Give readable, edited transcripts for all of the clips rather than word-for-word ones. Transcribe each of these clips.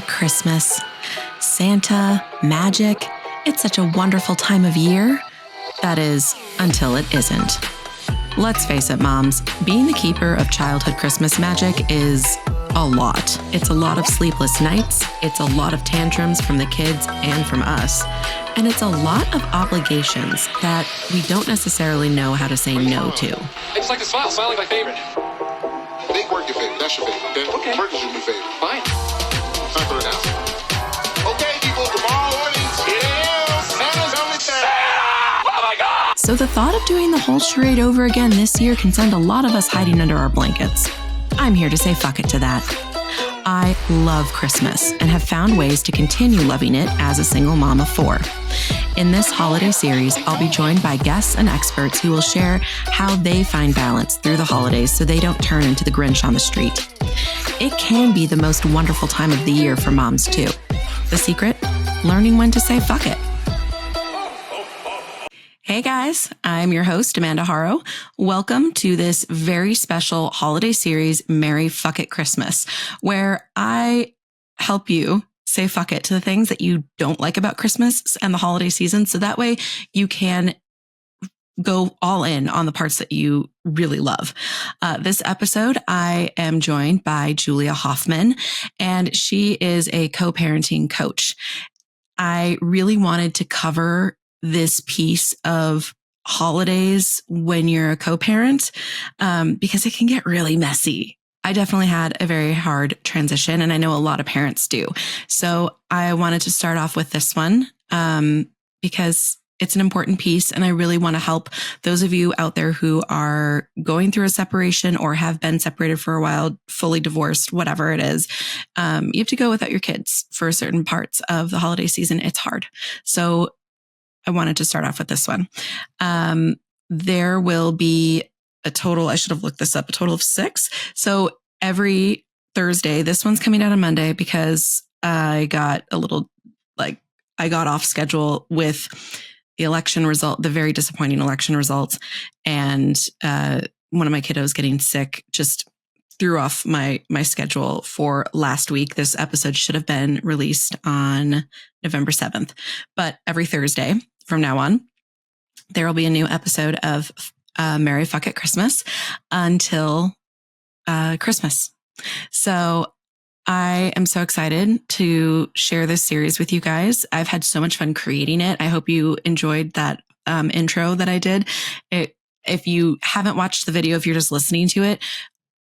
Christmas. Santa, magic. It's such a wonderful time of year. That is, until it isn't. Let's face it, moms, being the keeper of childhood Christmas magic is a lot. It's a lot of sleepless nights. It's a lot of tantrums from the kids and from us. And it's a lot of obligations that we don't necessarily know how to say no to. I just like to smile. Smiling my favorite. Make work your favorite. That's your favorite, okay? Okay. Work is your new favorite. Fine. Time for an announcement. Okay, people, tomorrow morning, it is Santa's only Santa! Oh my God! So the thought of doing the whole charade over again this year can send a lot of us hiding under our blankets. I'm here to say fuck it to that. I love Christmas and have found ways to continue loving it as a single mom of 4. In this holiday series, I'll be joined by guests and experts who will share how they find balance through the holidays so they don't turn into the Grinch on the street. It can be the most wonderful time of the year for moms too. The secret? Learning when to say fuck it. Hey guys, I'm your host, Amanda Haro. Welcome to this very special holiday series, Merry Fuck It Christmas, where I help you say fuck it to the things that you don't like about Christmas and the holiday season. So that way you can go all in on the parts that you really love. This episode, I am joined by Julia Hoffman, and she is a co-parenting coach. I really wanted to cover this piece of holidays when you're a co-parent, because it can get really messy. I definitely had a very hard transition, and I know a lot of parents do. So I wanted to start off with this one, because it's an important piece, and I really want to help those of you out there who are going through a separation or have been separated for a while, fully divorced, whatever it is. You have to go without your kids for certain parts of the holiday season. It's hard. So I wanted to start off with this one. There will be a total, I should have looked this up, a total of 6. So every Thursday, this one's coming out on Monday because I got I got off schedule with the election result, the very disappointing election results. And one of my kiddos getting sick just threw off my schedule for last week. This episode should have been released on November 7th, but every Thursday from now on, there will be a new episode of Merry Fuck It Christmas until Christmas. So I am so excited to share this series with you guys. I've had so much fun creating it. I hope you enjoyed that intro that I did. If you haven't watched the video, if you're just listening to it,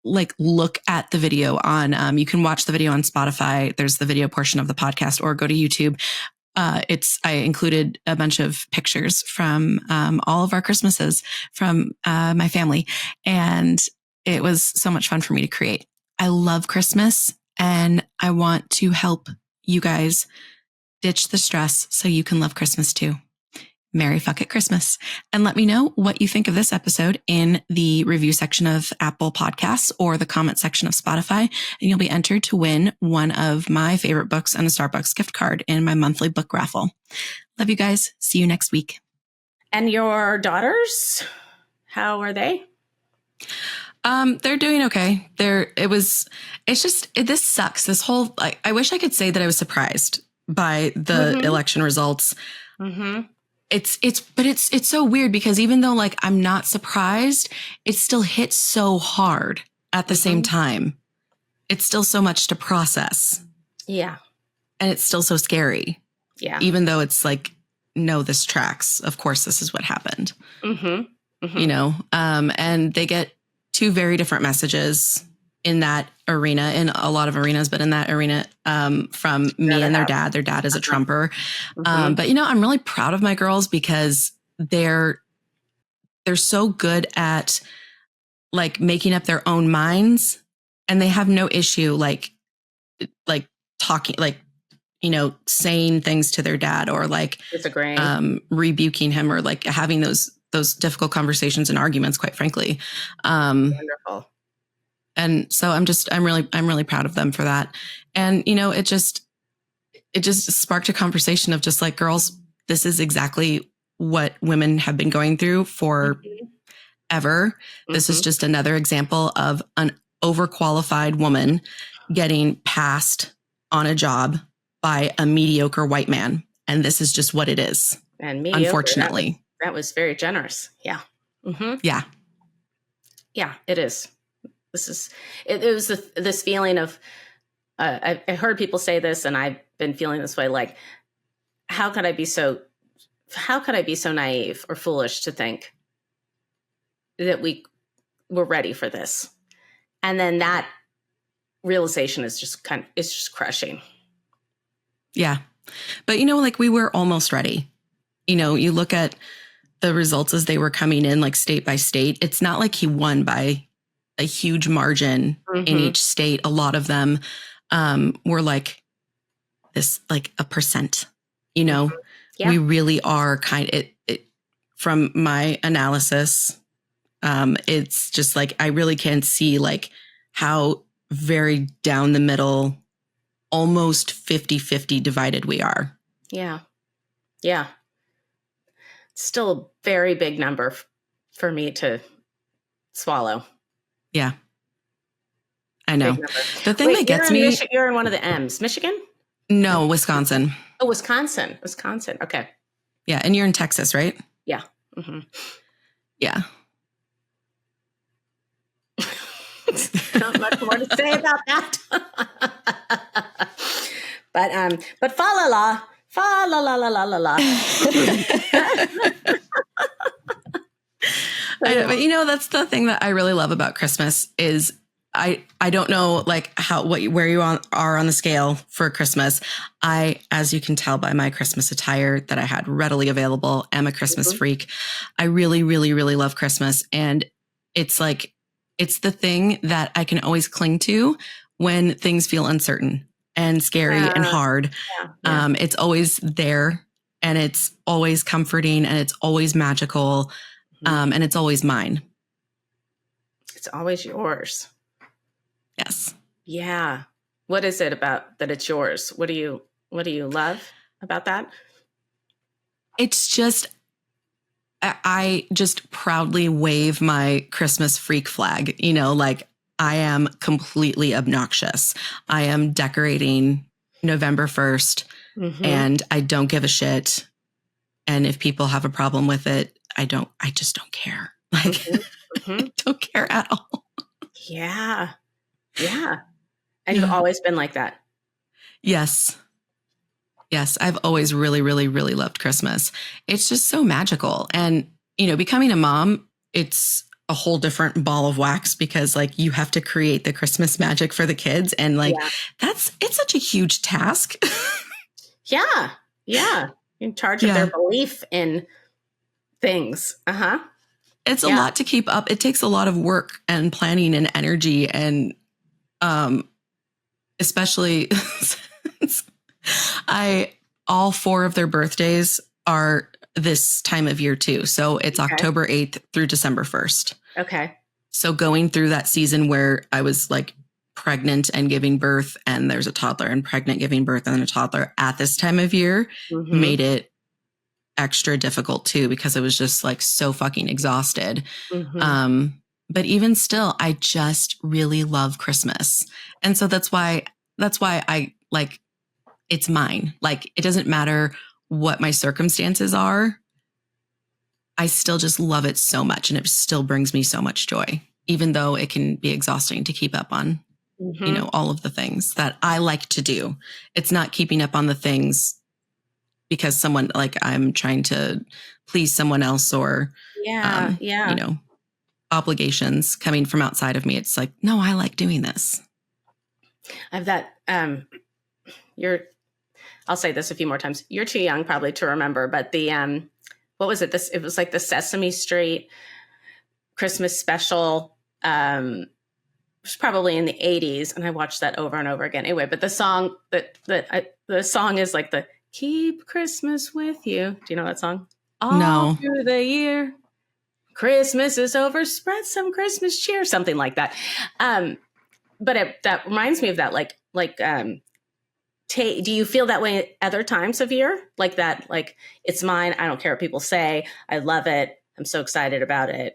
look at the video on, you can watch the video on Spotify. There's the video portion of the podcast, or go to YouTube. I included a bunch of pictures from all of our Christmases from my family, and it was so much fun for me to create. I love Christmas, and I want to help you guys ditch the stress so you can love Christmas too. Merry Fuck It Christmas. And let me know what you think of this episode in the review section of Apple Podcasts or the comment section of Spotify. And you'll be entered to win one of my favorite books and a Starbucks gift card in my monthly book raffle. Love you guys. See you next week. And your daughters, how are they? They're doing okay. This sucks. This whole, I wish I could say that I was surprised by the election results. Mm-hmm. It's so weird because even though I'm not surprised, it still hits so hard at the same time. It's still so much to process. Yeah. And it's still so scary. Yeah. Even though it's no, this tracks. Of course, this is what happened. Mm-hmm. Mm-hmm. You know, and they get 2 very different messages in that arena, in a lot of arenas, but in that arena, from me and their dad. Their dad is a Trumper. Mm-hmm. But I'm really proud of my girls because they're so good at making up their own minds, and they have no issue talking, saying things to their dad, or disagreeing, rebuking him, or having those difficult conversations and arguments, quite frankly. Wonderful. And so I'm really proud of them for that. And, it just sparked a conversation of just girls, this is exactly what women have been going through for ever. This is just another example of an overqualified woman getting passed on a job by a mediocre white man. And this is just what it is. And mediocre, unfortunately. that was very generous. Yeah. Mm-hmm. Yeah. Yeah, it is. It was this feeling of, I heard people say this, and I've been feeling this way. Like, how could I be so naive or foolish to think that we were ready for this? And then that realization is just it's just crushing. Yeah. But, like we were almost ready. You look at the results as they were coming in, like state by state. It's not like he won by a huge margin in each state. A lot of them were like this, like a percent, Yeah. We really are from my analysis. It's just like, I really can see like how very down the middle, almost 50-50 divided we are. Yeah. Yeah. Still a very big number for me to swallow. Yeah. I know. The thing that gets me... You're in one of the M's. Michigan? No, Wisconsin. Oh, Wisconsin. Okay. Yeah. And you're in Texas, right? Yeah. Mm-hmm. Yeah. Not much more to say about that. But fa la la la la la la. But that's the thing that I really love about Christmas is I don't know like where you are on the scale for Christmas. As you can tell by my Christmas attire that I had readily available, am a Christmas freak. I really, really, really love Christmas. And it's like, it's the thing that I can always cling to when things feel uncertain and scary and hard. Yeah. It's always there and it's always comforting and it's always magical. And it's always mine. It's always yours. Yes. Yeah. What is it about that it's yours? What do you love about that? It's just, I just proudly wave my Christmas freak flag, like I am completely obnoxious. I am decorating November 1st and I don't give a shit. And if people have a problem with it, I just don't care. Like, I don't care at all. Yeah. Yeah. And you've always been like that. Yes. Yes. I've always really, really, really loved Christmas. It's just so magical. And, becoming a mom, it's a whole different ball of wax because like you have to create the Christmas magic for the kids. And like, it's such a huge task. Yeah. Yeah. You're in charge of their belief in things. It's a lot to keep up. It takes a lot of work and planning and energy and especially since all 4 of their birthdays are this time of year too. So it's October 8th through December 1st. Okay. So going through that season where I was like pregnant and giving birth and there's a toddler and pregnant giving birth and then a toddler at this time of year made it extra difficult too, because it was just like so fucking exhausted. But even still, I just really love Christmas. And so that's why I like, it's mine. Like, it doesn't matter what my circumstances are. I still just love it so much. And it still brings me so much joy, even though it can be exhausting to keep up on, all of the things that I like to do. It's not keeping up on the things because someone like I'm trying to please someone else or, obligations coming from outside of me. It's like, no, I like doing this. I've that, I'll say this a few more times. You're too young probably to remember, but the, what was it? It was like the Sesame Street Christmas special. It was probably in the 80s. And I watched that over and over again. Anyway, but the song the song is like the Keep Christmas With You. Do you know that song? All through the year. Christmas is over, spread some Christmas cheer, something like that. But that reminds me of that, do you feel that way at other times of year? Like that, like, it's mine, I don't care what people say, I love it, I'm so excited about it.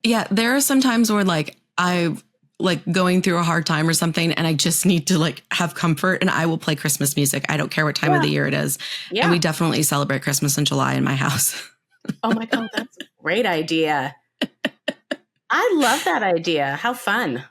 Yeah, there are some times where like I like going through a hard time or something and I just need to like have comfort, and I will play Christmas music. I don't care what time of the year it is. Yeah. And we definitely celebrate Christmas in July in my house. Oh my God, that's a great idea. I love that idea. How fun.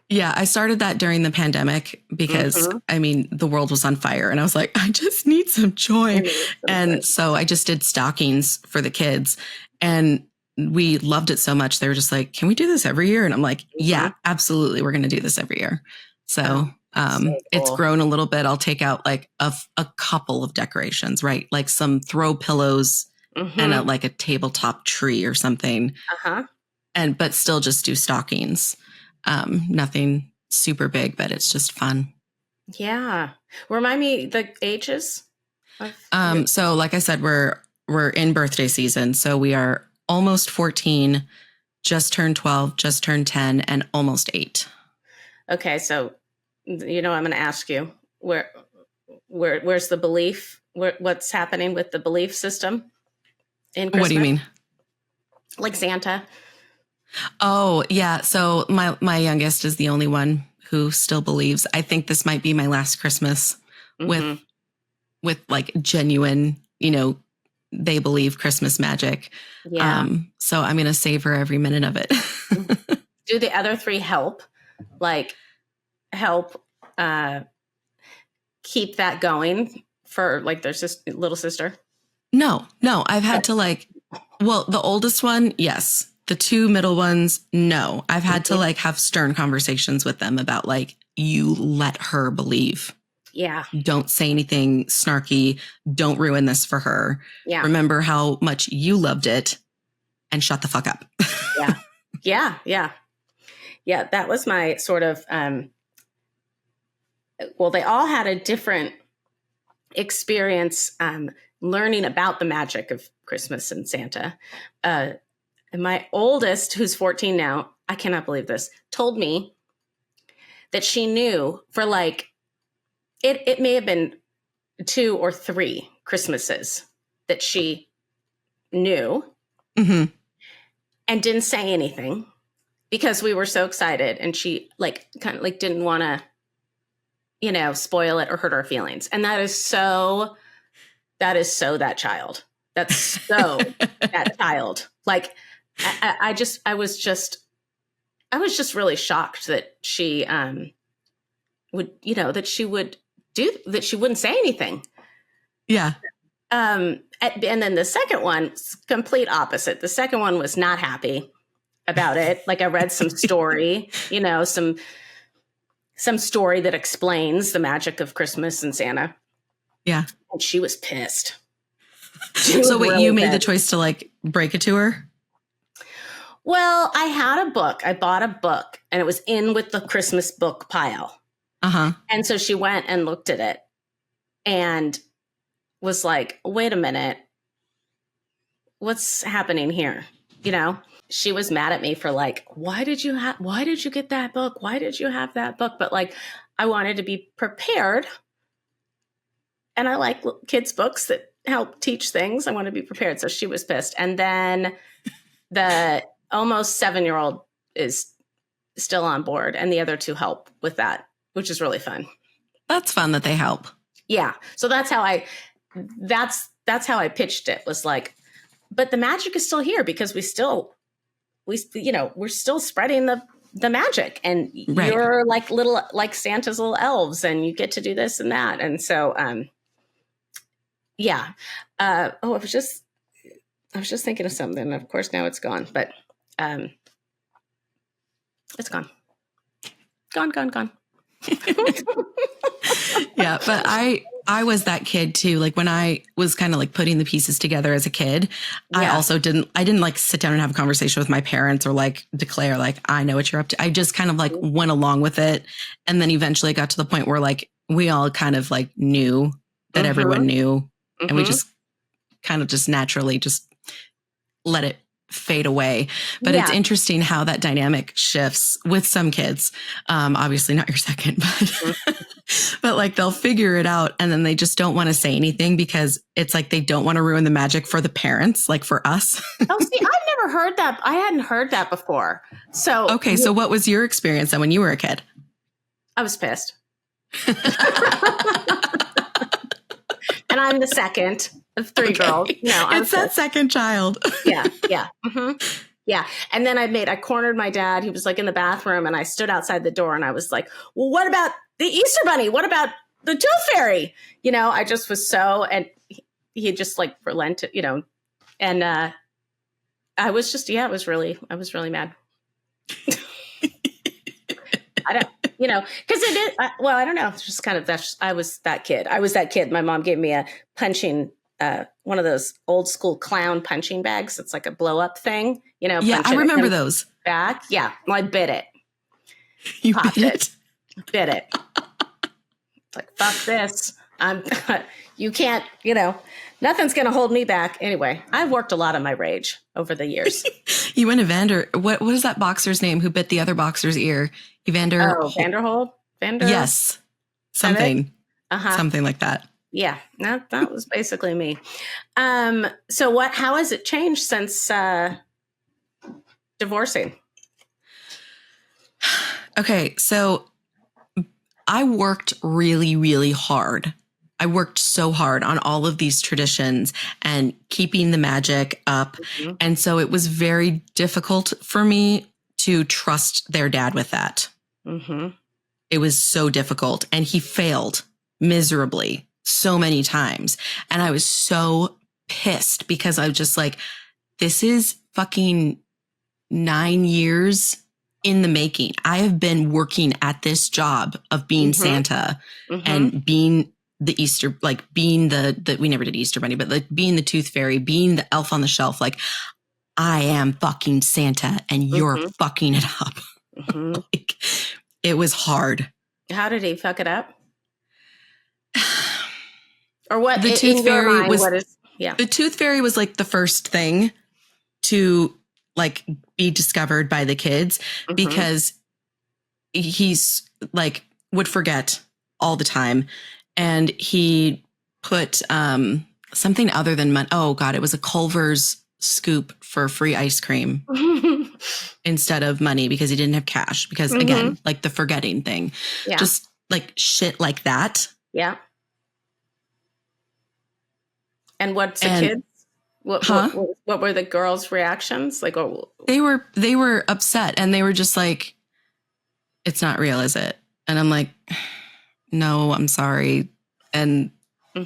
Yeah, I started that during the pandemic because I mean, the world was on fire and I was like, I just need some joy. And so I just did stockings for the kids, and we loved it so much. They were just like, can we do this every year? And I'm like, yeah, absolutely. We're going to do this every year. So, cool. It's grown a little bit. I'll take out like a couple of decorations, right? Like some throw pillows and like a tabletop tree or something. But still just do stockings. Nothing super big, but it's just fun. Yeah. Remind me the ages. So like I said, we're in birthday season. So we are almost 14, just turned 12, just turned 10, and almost 8. Okay. So, I'm going to ask you where's the belief? What's happening with the belief system in Christmas? What do you mean? Like Santa? Oh, yeah. So my youngest is the only one who still believes. I think this might be my last Christmas with like genuine, they believe Christmas magic. Yeah. So I'm going to savor every minute of it. Do the other 3 help keep that going for like their little sister? No, I've had to the oldest one, yes. The 2 middle ones, no. I've had to like have stern conversations with them about like, you let her believe. Yeah. Don't say anything snarky. Don't ruin this for her. Yeah. Remember how much you loved it and shut the fuck up. Yeah. Yeah. That was my sort of, they all had a different experience learning about the magic of Christmas and Santa. And my oldest, who's 14 now, I cannot believe this, told me that she knew for like, it may have been 2 or 3 Christmases that she knew and didn't say anything because we were so excited, and she like kind of like didn't want to, spoil it or hurt our feelings. And that is so that child. That's so that child. Like, I was just really shocked that she that she would do that. She wouldn't say anything. Yeah. And then the second one, complete opposite. The second one was not happy about it. Like I read some story, some story that explains the magic of Christmas and Santa. Yeah. And she was pissed. So wait, really you made the choice to like break it to her? Well, I had a book. I bought a book, and it was in with the Christmas book pile. And so she went and looked at it and was like, wait a minute. What's happening here? She was mad at me for like, why did you get that book? Why did you have that book? But like, I wanted to be prepared. And I like kids' books that help teach things. I want to be prepared. So she was pissed. And then the almost 7-year-old is still on board, and the other 2 help with that, which is really fun. That's fun that they help. Yeah. So that's how I pitched it, was like, but the magic is still here because we're still spreading the magic, and you're like Santa's little elves, and you get to do this and that. And so, yeah. I was just thinking of something. Of course, now it's gone, but it's gone. Gone. Yeah, but I was that kid too. Like when I was kind of like putting the pieces together as a kid, yeah. I didn't like sit down and have a conversation with my parents or like declare like, I know what you're up to. I just kind of like went along with it. And then eventually got to the point where like, we all kind of like knew that everyone knew. And we just kind of just naturally just let it fade away. But it's interesting how that dynamic shifts with some kids. Obviously not your second, but like they'll figure it out and then they just don't want to say anything because it's like they don't want to ruin the magic for the parents, like for us. Oh, see, I've never heard that. I hadn't heard that before. So okay, so what was your experience then when you were a kid? I was pissed. And I'm the second of three girls. No, it's that second child. Yeah. Yeah. And then I cornered my dad. He was like in the bathroom and I stood outside the door and I was like, well, what about the Easter Bunny? What about the Tooth Fairy? You know, I just was so, and he had just like relented, you know, and I was just, I was really mad. I don't, you know, because it is, well, I don't know. It's just kind of, I was that kid. My mom gave me a punching, one of those old school clown punching bags. It's like a blow up thing, you know. Yeah, I remember those. Back. Yeah. Well, I bit it. You bit it? Bit it. It's like, fuck this. You can't, you know, nothing's going to hold me back. Anyway, I've worked a lot on my rage over the years. You and Evander, what is that boxer's name who bit the other boxer's ear? Evander. Oh, Vanderhold? Yes. Something. Something like that. Yeah. That was basically me. So how has it changed since divorcing? Okay. So I worked really, really hard. I worked so hard on all of these traditions and keeping the magic up. Mm-hmm. And so it was very difficult for me to trust their dad with that. Mm-hmm. It was so difficult. And he failed miserably so many times. And I was so pissed because I was just like, this is fucking 9 years in the making. I have been working at this job of being Santa and being the Easter, like being the we never did Easter Bunny, but like being the Tooth Fairy, being the elf on the shelf. Like, I am fucking Santa and you're fucking it up. Like, it was hard. How did he fuck it up? Or what? The Tooth Fairy was, the Tooth Fairy was like the first thing to like be discovered by the kids because he's like would forget all the time. And he put something other than money. Oh, God, it was a Culver's scoop for free ice cream instead of money because he didn't have cash. Because, again, like the forgetting thing. Yeah. Just like shit like that. Yeah. And what's the kids? What were the girls' reactions? Like, they were upset and they were just like, it's not real, is it? And I'm like, no, I'm sorry. And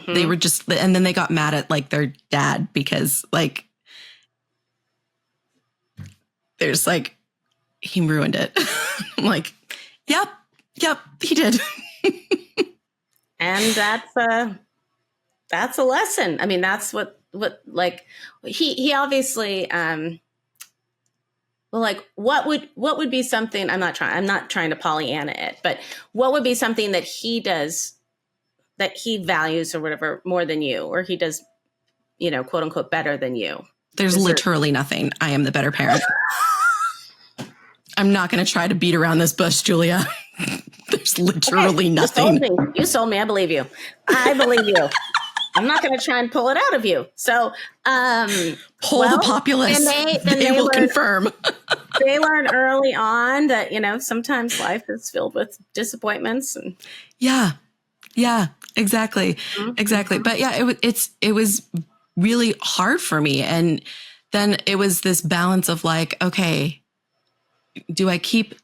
they were just, and then they got mad at like their dad because like, there's like, he ruined it. I'm like, yep, he did. And that's a lesson. I mean, that's what like he obviously, well, like what would be something, I'm not trying to Pollyanna it, but what would be something that he does that he values or whatever more than you, or he does, you know, quote unquote, better than you? There's literally nothing. I am the better parent. I'm not going to try to beat around this bush, Julia. There's literally nothing. You sold me. I believe you. I believe you. I'm not going to try and pull it out of you. So, poll the populace. They will confirm. They learn early on that, you know, sometimes life is filled with disappointments. And yeah, exactly. Exactly. But yeah, it was really hard for me. And then it was this balance of like, okay, do I keep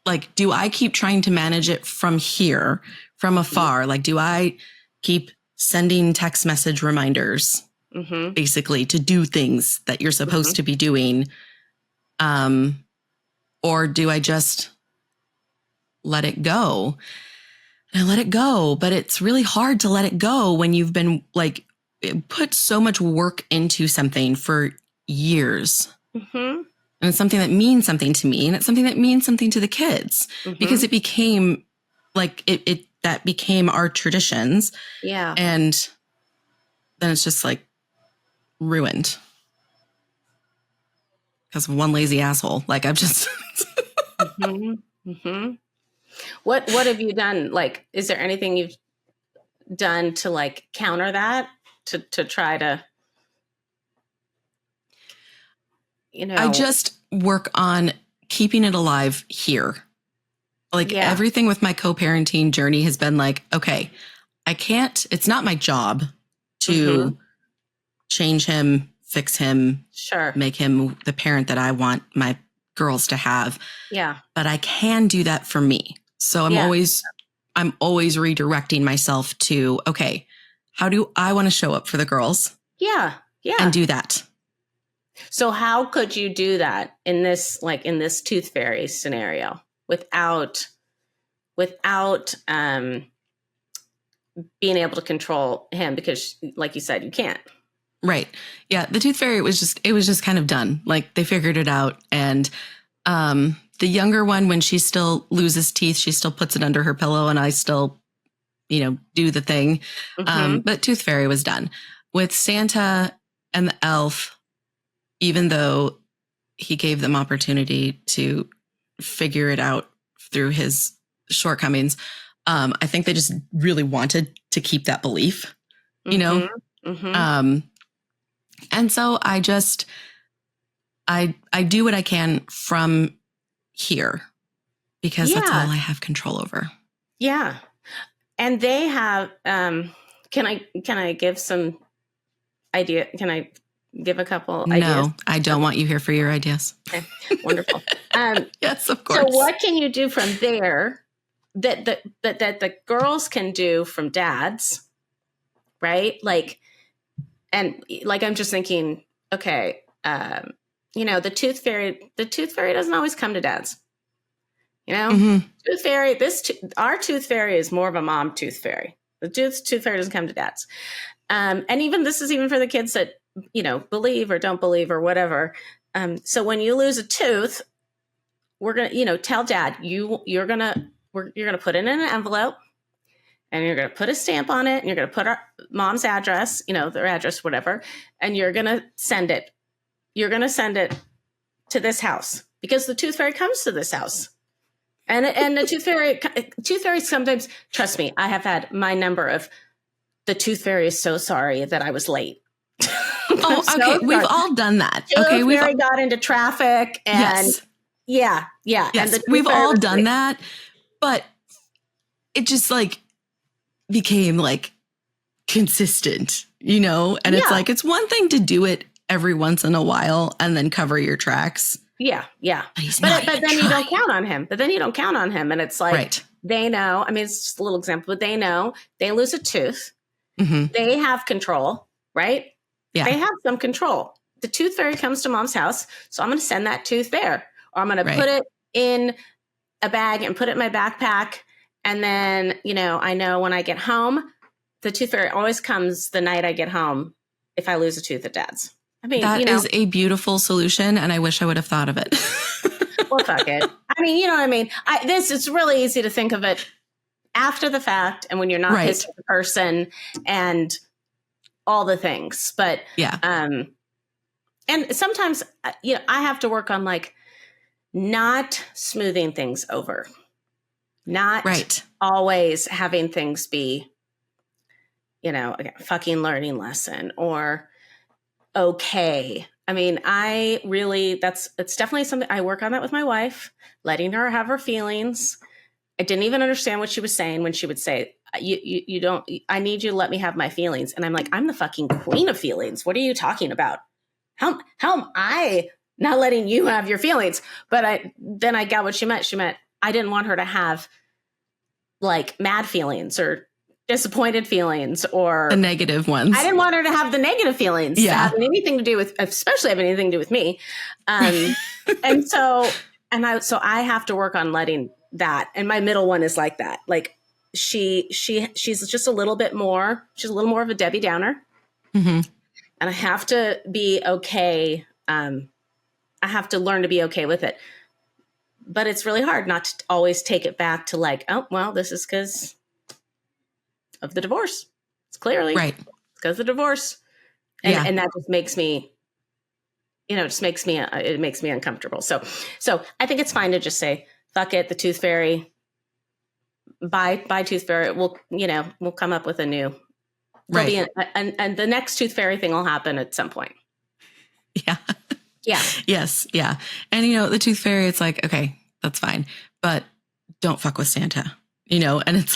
trying to manage it from here, from afar? Like, do I keep sending text message reminders, basically, to do things that you're supposed to be doing? Or do I just let it go? And I let it go, but it's really hard to let it go when you've been like put so much work into something for years. And it's something that means something to me, and it's something that means something to the kids because it became like that became our traditions. Yeah. And then it's just like ruined. because of one lazy asshole. Like I've just. What have you done? Like, is there anything you've done to like counter that, to try to, I just work on keeping it alive here. Like everything with my co-parenting journey has been like, okay, it's not my job to change him, fix him, make him the parent that I want my girls to have. Yeah. But I can do that for me. So I'm always redirecting myself to, okay, how do I want to show up for the girls? Yeah. Yeah. And do that. So how could you do that in this tooth fairy scenario without being able to control him? Because like you said, you can't. Right. Yeah. The tooth fairy, it was just kind of done. Like they figured it out. And the younger one, when she still loses teeth, she still puts it under her pillow and I still, do the thing. But tooth fairy was done. With Santa and the elf, even though he gave them opportunity to figure it out through his shortcomings, I think they just really wanted to keep that belief, And so I do what I can from here because that's all I have control over. Yeah. And they have, can I give some idea? Can I give a couple ideas? No, I don't want you here for your ideas. Okay. Wonderful. Yes, of course. So what can you do from there that the girls can do from dads? Right? I'm just thinking, okay, the tooth fairy doesn't always come to dads. Tooth fairy, our tooth fairy is more of a mom tooth fairy. The tooth fairy doesn't come to dads. And this is even for the kids that, believe or don't believe or whatever. So when you lose a tooth, we're going to, tell dad, you're going to put it in an envelope and you're going to put a stamp on it and you're going to put our mom's address, their address, whatever. And you're going to send it. You're going to send it to this house because the tooth fairy comes to this house. And the tooth fairy sometimes, trust me, I have had my number of the tooth fairy is so sorry that I was late. Oh, okay. We've all done that. Okay. We've got into traffic and yeah. Yes, and we've all done that, but it just became consistent, and it's it's one thing to do it every once in a while and then cover your tracks. Yeah. But then you don't count on him. And it's they know, it's just a little example, but they know they lose a tooth. They have control, right? Yeah. They have some control. The tooth fairy comes to mom's house. So I'm going to send that tooth there, or I'm going to put it in a bag and put it in my backpack. And then, I know when I get home, the tooth fairy always comes the night I get home if I lose a tooth at dad's. That is a beautiful solution, and I wish I would have thought of it. Well, fuck it. You know what I mean? It's really easy to think of it after the fact and when you're not pissed at the person and all the things. But and sometimes, I have to work on not smoothing things over, not always having things be, a fucking learning lesson or okay. It's definitely something I work on that with my wife, letting her have her feelings. I didn't even understand what she was saying when she would say, I need you to let me have my feelings. And I'm like, I'm the fucking queen of feelings. What are you talking about? How am I not letting you have your feelings? But then I got what she meant. She meant I didn't want her to have mad feelings or disappointed feelings or the negative ones. I didn't want her to have the negative feelings having anything to do with, especially having anything to do with me. So I have to work on letting that. And my middle one is like that. She's just a little bit more, she's a little more of a Debbie Downer. And I have to be okay. I have to learn to be okay with it. But it's really hard not to always take it back to this is because of the divorce. It's clearly it's because of the divorce. And that just makes me, you know, it just makes me uncomfortable. So I think it's fine to just say, fuck it, the tooth fairy, bye tooth fairy. We'll come up with a new, Right. and the next tooth fairy thing will happen at some point. Yeah. Yeah. Yes. Yeah. And, you know, the tooth fairy, it's like, okay, that's fine, but don't fuck with Santa, you know, and it's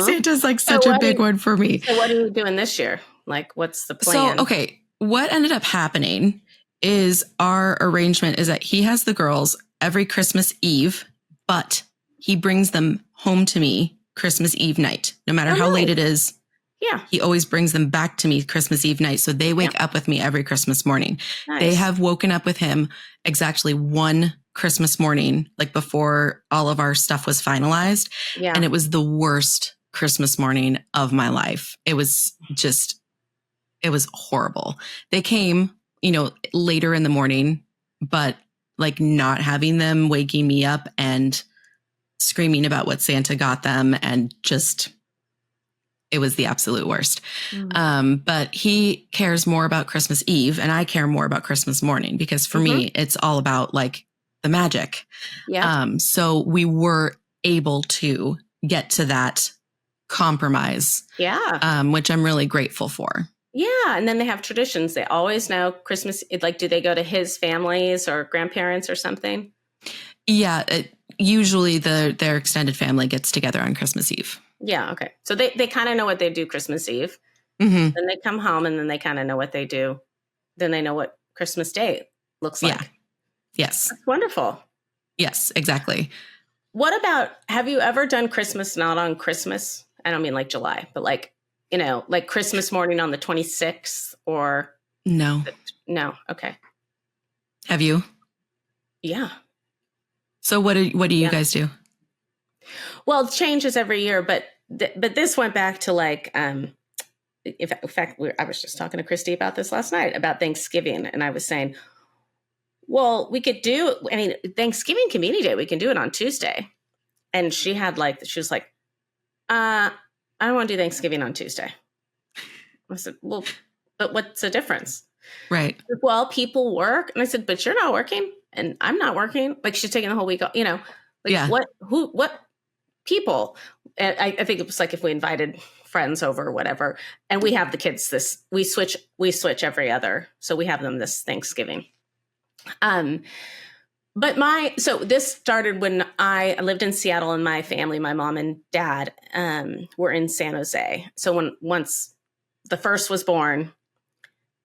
Santa's like such a big one for me. So what are you doing this year? Like, what's the plan? So, okay. What ended up happening is our arrangement is that he has the girls every Christmas Eve, but he brings them home to me Christmas Eve night, no matter how late it is. Yeah. He always brings them back to me Christmas Eve night. So they wake up with me every Christmas morning. Nice. They have woken up with him exactly one Christmas morning, like before all of our stuff was finalized. Yeah. And it was the worst Christmas morning of my life. It was horrible. They came, you know, later in the morning, but like not having them waking me up and screaming about what Santa got them, and just, it was the absolute worst. But he cares more about Christmas Eve, and I care more about Christmas morning, because for me, it's all about like the magic. Yeah. So we were able to get to that compromise. Yeah. Which I'm really grateful for. Yeah. And then they have traditions. They always know Christmas. Like, do they go to his families or grandparents or something? Yeah. Usually their extended family gets together on Christmas Eve. Yeah. Okay. So they kind of know what they do Christmas Eve. Mm-hmm. Then they come home, and then they kind of know what they do. Then they know what Christmas Day looks like. Yeah. Yes. That's wonderful. Yes, exactly. What about, have you ever done Christmas not on Christmas? I don't mean like July, but like, you know, like Christmas morning on the 26th or? No. No. Okay. Have you? Yeah. So what do you guys do? Well, it changes every year, but this went back to like, in fact, I was just talking to Christy about this last night about Thanksgiving. And I was saying, well, we could do, I mean, Thanksgiving Community Day, we can do it on Tuesday. And she was like, I don't want to do Thanksgiving on Tuesday. I said, well, but what's the difference? Right. Well, people work. And I said, but you're not working and I'm not working. Like, she's taking the whole week off, you know, like Yeah. what people? And I think it was like if we invited friends over or whatever, and we have the kids we switch every other. So we have them this Thanksgiving. So this started when I lived in Seattle, and my family, my mom and dad, were in San Jose. So once the first was born,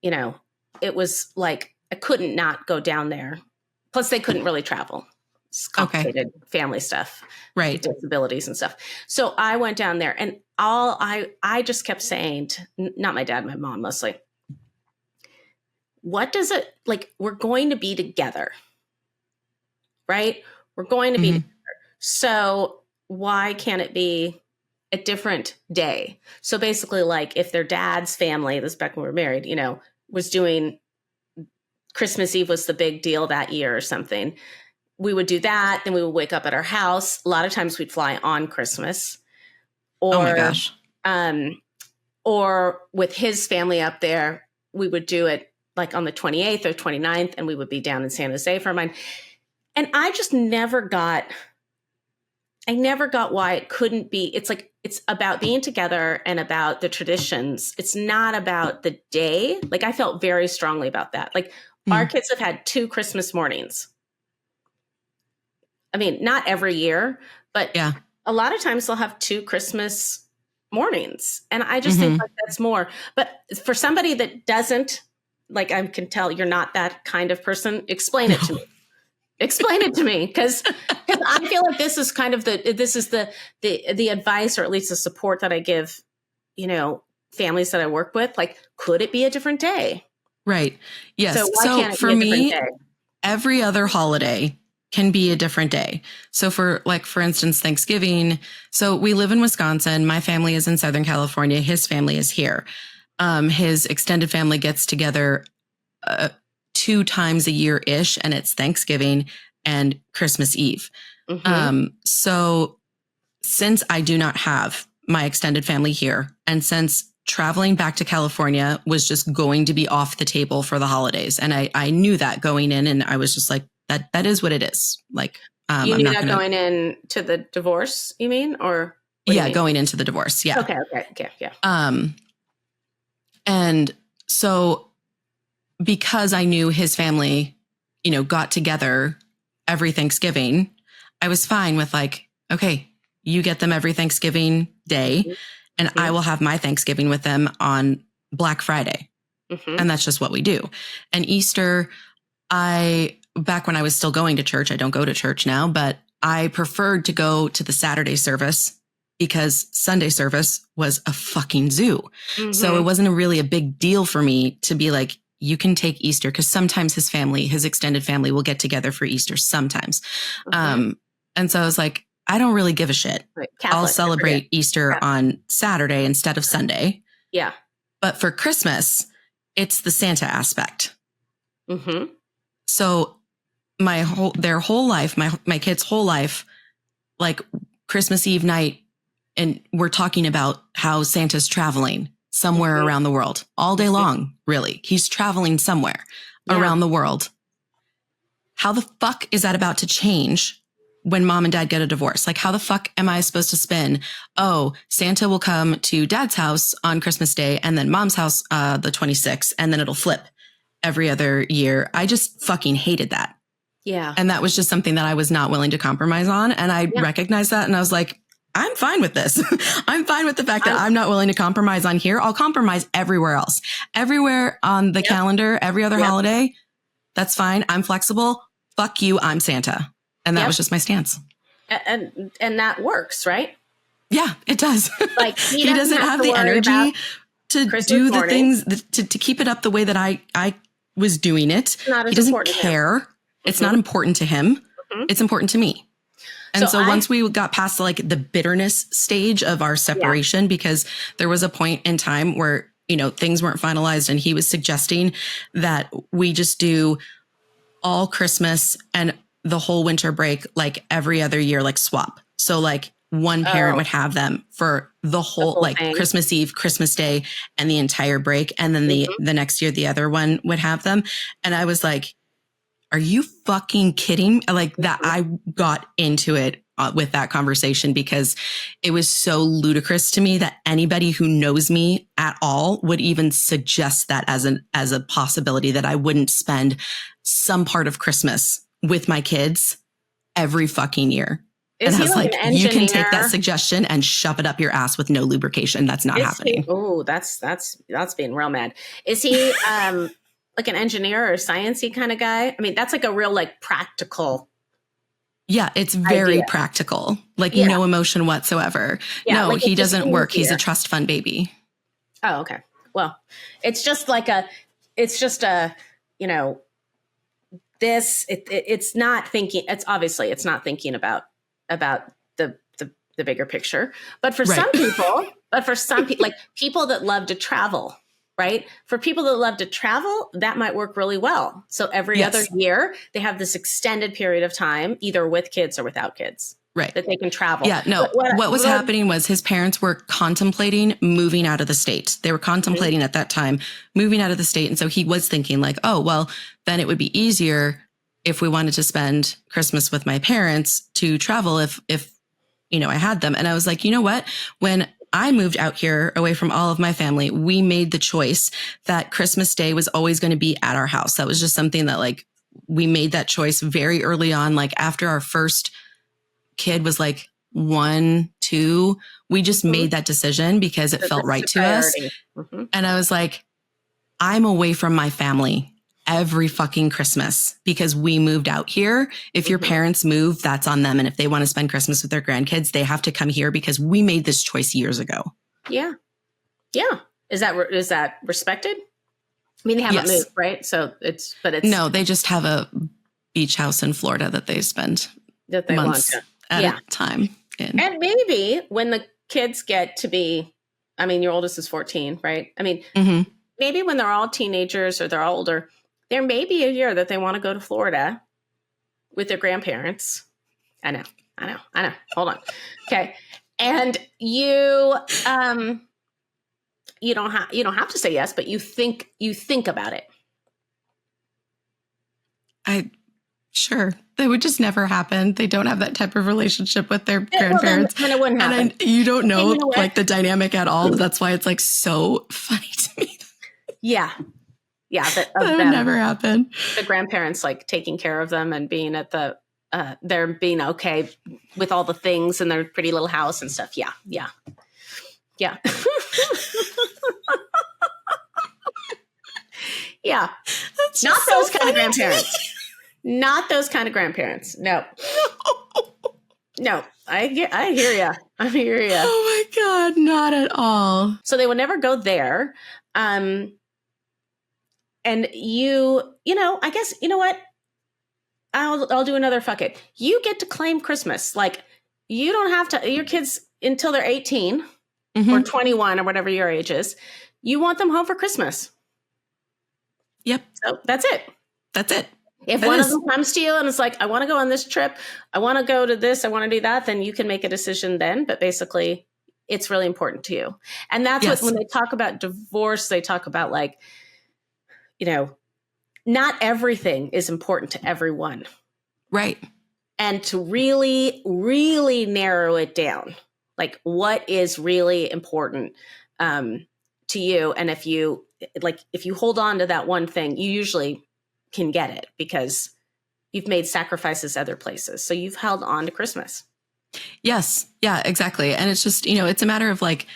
you know, it was like, I couldn't not go down there. Plus they couldn't really travel. It's complicated family stuff, right? Disabilities and stuff. So I went down there, and I just kept saying, not my dad, my mom mostly, what does it, like, we're going to be together, right? We're going to be together. So why can't it be a different day? So basically, like, if their dad's family, this is back when we were married, you know, was doing Christmas Eve was the big deal that year or something, we would do that. Then we would wake up at our house. A lot of times we'd fly on Christmas. Or, oh my gosh. Or with his family up there, we would do it like on the 28th or 29th, and we would be down in San Jose for mine. And I just never got why it couldn't be. It's like, it's about being together and about the traditions. It's not about the day. Like, I felt very strongly about that. Like, our kids have had 2 Christmas mornings. I mean, not every year, but yeah, a lot of times they'll have 2 Christmas mornings. And I just think like that's more. But for somebody that doesn't, like, I can tell you're not that kind of person. Explain it to me. Explain it to me. Because I feel like this is kind of the advice, or at least the support that I give, you know, families that I work with. Like, could it be a different day? Right. Yes. So why can't it for be a me, different day? every other holiday can be a different day. So for instance, Thanksgiving. So we live in Wisconsin. My family is in Southern California. His family is here. His extended family gets together 2 times a year-ish, and it's Thanksgiving and Christmas Eve. So since I do not have my extended family here, and since traveling back to California was just going to be off the table for the holidays. And I knew that going in, and I was just like, that is what it is. Like, you I'm knew not that going in to the divorce, you mean? Or going into the divorce. Yeah. Okay. Yeah. And so because I knew his family, got together every Thanksgiving, I was fine with like, okay, you get them every Thanksgiving day, and I will have my Thanksgiving with them on Black Friday. And that's just what we do. And Easter, back when I was still going to church, I don't go to church now, but I preferred to go to the Saturday service because Sunday service was a fucking zoo. So it wasn't really a big deal for me to be like, you can take Easter, because sometimes his extended family will get together for Easter sometimes. And so I was like, I don't really give a shit. Right. I'll celebrate Easter on Saturday instead of Sunday. Yeah. But for Christmas, it's the Santa aspect. So their whole life, my kids' whole life, like Christmas Eve night, and we're talking about how Santa's traveling somewhere around the world all day long. Really, he's traveling somewhere around the world. How the fuck is that about to change when mom and dad get a divorce? Like, how the fuck am I supposed to spin? Oh, Santa will come to dad's house on Christmas Day and then mom's house the 26th, and then it'll flip every other year. I just fucking hated that. Yeah. And that was just something that I was not willing to compromise on. And I recognized that. And I was like, I'm fine with this. I'm fine with the fact that I'm not willing to compromise on here. I'll compromise everywhere else. Everywhere on the calendar, every other holiday. That's fine. I'm flexible. Fuck you. I'm Santa. And that was just my stance. And that works, right? Yeah, it does. Like he doesn't have the energy to do the things, to keep it up the way that I was doing it. He doesn't care. It's not important to him. It's important to me. And so once we got past like the bitterness stage of our separation, because there was a point in time where, things weren't finalized, and he was suggesting that we just do all Christmas and the whole winter break, like every other year, like swap. So like one parent would have them for the whole like thing. Christmas Eve, Christmas Day, and the entire break. And then the next year, the other one would have them. And I was like, are you fucking kidding? Like that, I got into it with that conversation because it was so ludicrous to me that anybody who knows me at all would even suggest that as a possibility, that I wouldn't spend some part of Christmas with my kids every fucking year. And I was like, you can take that suggestion and shove it up your ass with no lubrication. That's not happening. Oh, that's being real mad. Is he like an engineer or sciencey kind of guy? I mean, that's like a real like practical. Yeah, it's very practical. Like no emotion whatsoever. Yeah, no, like he doesn't work. He's a trust fund baby. Oh, okay. Well, it's just it's not thinking. It's not thinking about the bigger picture. But for some people, like people that love to travel, right? For people that love to travel, that might work really well. So every other year, they have this extended period of time, either with kids or without kids. Right. That they can travel. Yeah, no. What was happening was his parents were contemplating moving out of the state. They were contemplating at that time moving out of the state. And so he was thinking like, oh, well, then it would be easier if we wanted to spend Christmas with my parents to travel if I had them. And I was like, you know what? When I moved out here away from all of my family, we made the choice that Christmas Day was always going to be at our house. That was just something that like we made that choice very early on. Like after our first kid was like 1, 2, we just made that decision because it felt right to us. And I was like, I'm away from my family every fucking Christmas because we moved out here. If your parents move, that's on them. And if they want to spend Christmas with their grandkids, they have to come here because we made this choice years ago. Yeah. Yeah. Is that respected? I mean, they haven't moved, right? So it's no, they just have a beach house in Florida that they spend months at a time in. And maybe when the kids get to be, I mean, your oldest is 14, right? I mean, maybe when they're all teenagers or they're older, there may be a year that they want to go to Florida with their grandparents. I know. Hold on. Okay. And you, you don't have to say yes, but you think about it. Sure. That would just never happen. They don't have that type of relationship with their grandparents. Then it wouldn't happen. And you don't know, you know like the dynamic at all. But that's why it's like so funny to me. Yeah. Yeah. That would never happen. The grandparents like taking care of them and being at the, they're being okay with all the things in their pretty little house and stuff. Yeah. Yeah. Yeah. Yeah. Not those kind of grandparents. Not those kind of grandparents. No. No. I hear you. I hear you. Oh my God. Not at all. So they would never go there. And I guess, you know what? I'll do another fuck it. You get to claim Christmas. Like you don't have to, your kids until they're 18 or 21 or whatever your age is, you want them home for Christmas. Yep. So that's it. That's it. If one of them comes to you and it's like, I want to go on this trip, I want to go to this, I want to do that, then you can make a decision then. But basically, it's really important to you. And that's what, when they talk about divorce, they talk about like, not everything is important to everyone. Right. And to really, really narrow it down, like what is really important to you. And if you hold on to that one thing, you usually can get it because you've made sacrifices other places. So you've held on to Christmas. Yes. Yeah, exactly. And it's just, it's a matter of like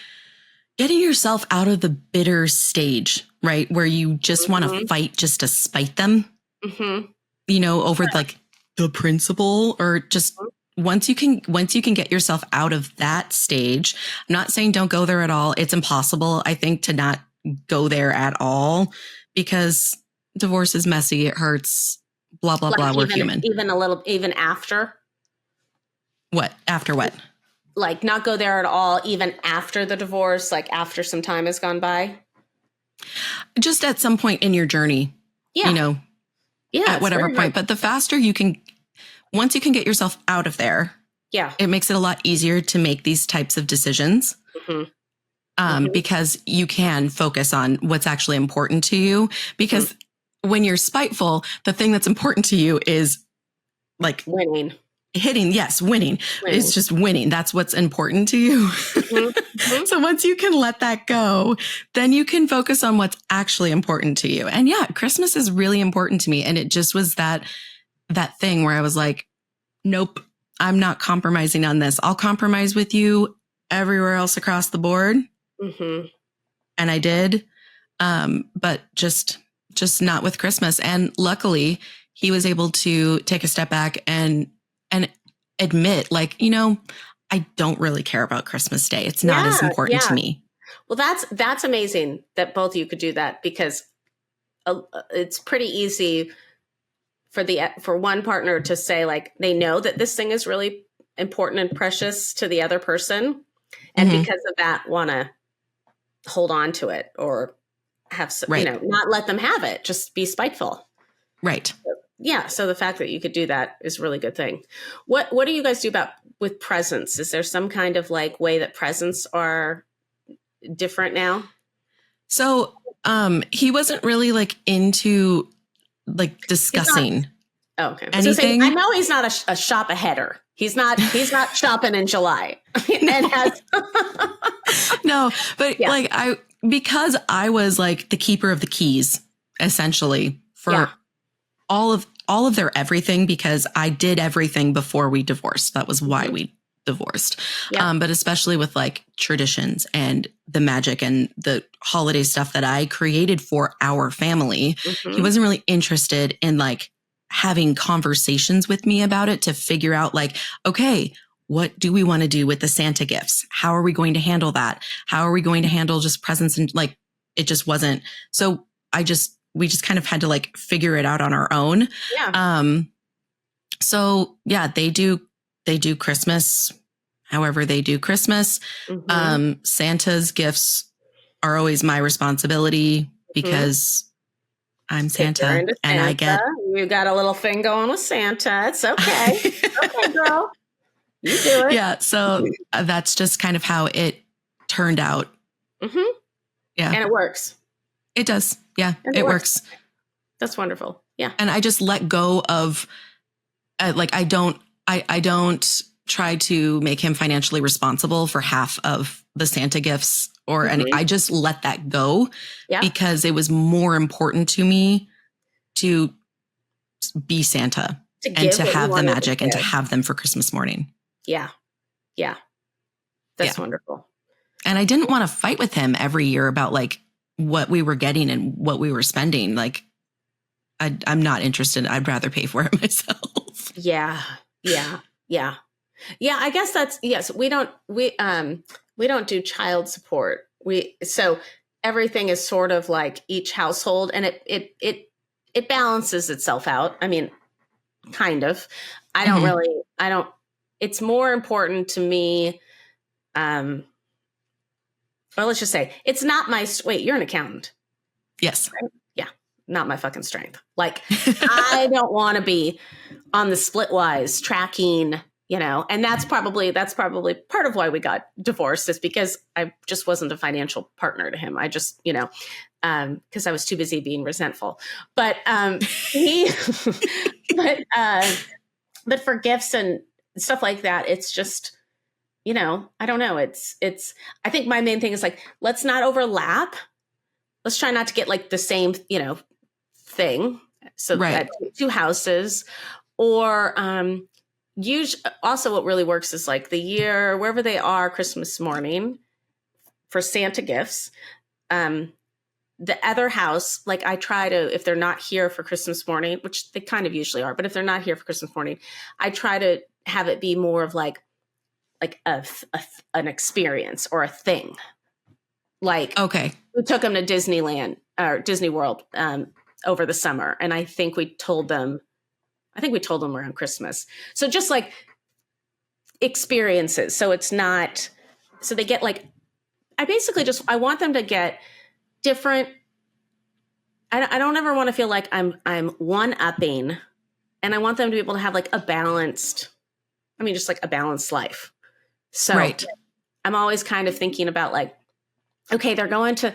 getting yourself out of the bitter stage, right? Where you just want to fight just to spite them, over like the principle, or just once you can get yourself out of that stage. I'm not saying don't go there at all. It's impossible, I think, to not go there at all because divorce is messy. It hurts, blah, blah, blah. We're human. Even after. What? After what? Like not go there at all, even after the divorce, like after some time has gone by? Just at some point in your journey, at whatever point. But the faster you can, once you can get yourself out of there, it makes it a lot easier to make these types of decisions. Because you can focus on what's actually important to you. Because when you're spiteful, the thing that's important to you is like winning. Winning. It's just winning. That's what's important to you. So once you can let that go, then you can focus on what's actually important to you. And yeah, Christmas is really important to me. And it just was that thing where I was like, nope, I'm not compromising on this. I'll compromise with you everywhere else across the board. And I did. But just not with Christmas. And luckily he was able to take a step back and admit like, I don't really care about Christmas Day. It's not as important to me. Well, that's amazing that both of you could do that because it's pretty easy for one partner to say like, they know that this thing is really important and precious to the other person. And because of that, want to hold on to it or have, not let them have it, just be spiteful. Right. So the fact that you could do that is a really good thing. What do you guys do with presents? Is there some kind of like way that presents are different now? So he wasn't really like into like discussing anything. I know he's not a shop aheader. He's not shopping in July. No, but because I was like the keeper of the keys essentially for all of their everything, because I did everything before we divorced. That was why we divorced. But especially with like traditions and the magic and the holiday stuff that I created for our family, he wasn't really interested in like having conversations with me about it to figure out like, okay, what do we want to do with the Santa gifts? How are we going to handle that? How are we going to handle just presents? And like, it just wasn't. So we just kind of had to like figure it out on our own. So yeah, they do Christmas, however they do Christmas. Santa's gifts are always my responsibility because I'm Santa and I get. You got a little thing going with Santa. It's okay. Okay, girl. You do it. Yeah. So that's just kind of how it turned out. Yeah. And it works. It does. Yeah, And it works. That's wonderful. Yeah. And I just let go of like, I don't try to make him financially responsible for half of the Santa gifts or any, I just let that go because it was more important to me to be Santa and to have the magic and to have them for Christmas morning. Yeah. Yeah. That's wonderful. And I didn't want to fight with him every year about like what we were getting and what we were spending. Like, I'm not interested. I'd rather pay for it myself. Yeah. Yeah. Yeah. Yeah. I guess that's, yes, we don't do child support. So everything is sort of like each household, and it balances itself out. I mean, kind of. It's more important to me. Or let's just say it's not wait, you're an accountant. Yes. Right? Yeah. Not my fucking strength. Like I don't want to be on the Splitwise tracking, and that's probably part of why we got divorced, is because I just wasn't a financial partner to him. I just, because I was too busy being resentful, but, but for gifts and stuff like that, it's just, I don't know. I think my main thing is like, let's not overlap. Let's try not to get like the same, thing. So that two houses, or, also what really works is like the year, wherever they are, Christmas morning for Santa gifts, the other house, like I try to, if they're not here for Christmas morning, which they kind of usually are, but if they're not here for Christmas morning, I try to have it be more of like an experience or a thing. Like, okay, we took them to Disneyland or Disney World over the summer, and I think we told them around Christmas. So just like experiences. So it's not. So they get like. I want them to get different. I don't ever want to feel like I'm one-upping, and I want them to be able to have like a balanced life. So I'm always kind of thinking about like, okay, they're going to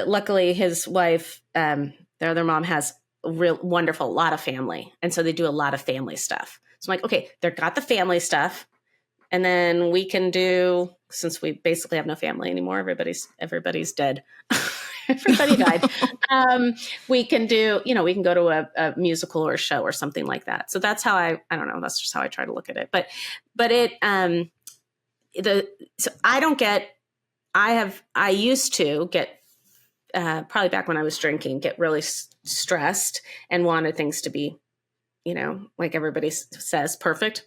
luckily his wife, their other mom has a real wonderful lot of family. And so they do a lot of family stuff. So I'm like, okay, they've got the family stuff. And then we can do, since we basically have no family anymore, everybody's dead. Everybody died. We can do, we can go to a musical or a show or something like that. So that's how I don't know. That's just how I try to look at it. But it, so I used to get, probably back when I was drinking, get really stressed and wanted things to be, like everybody says, perfect.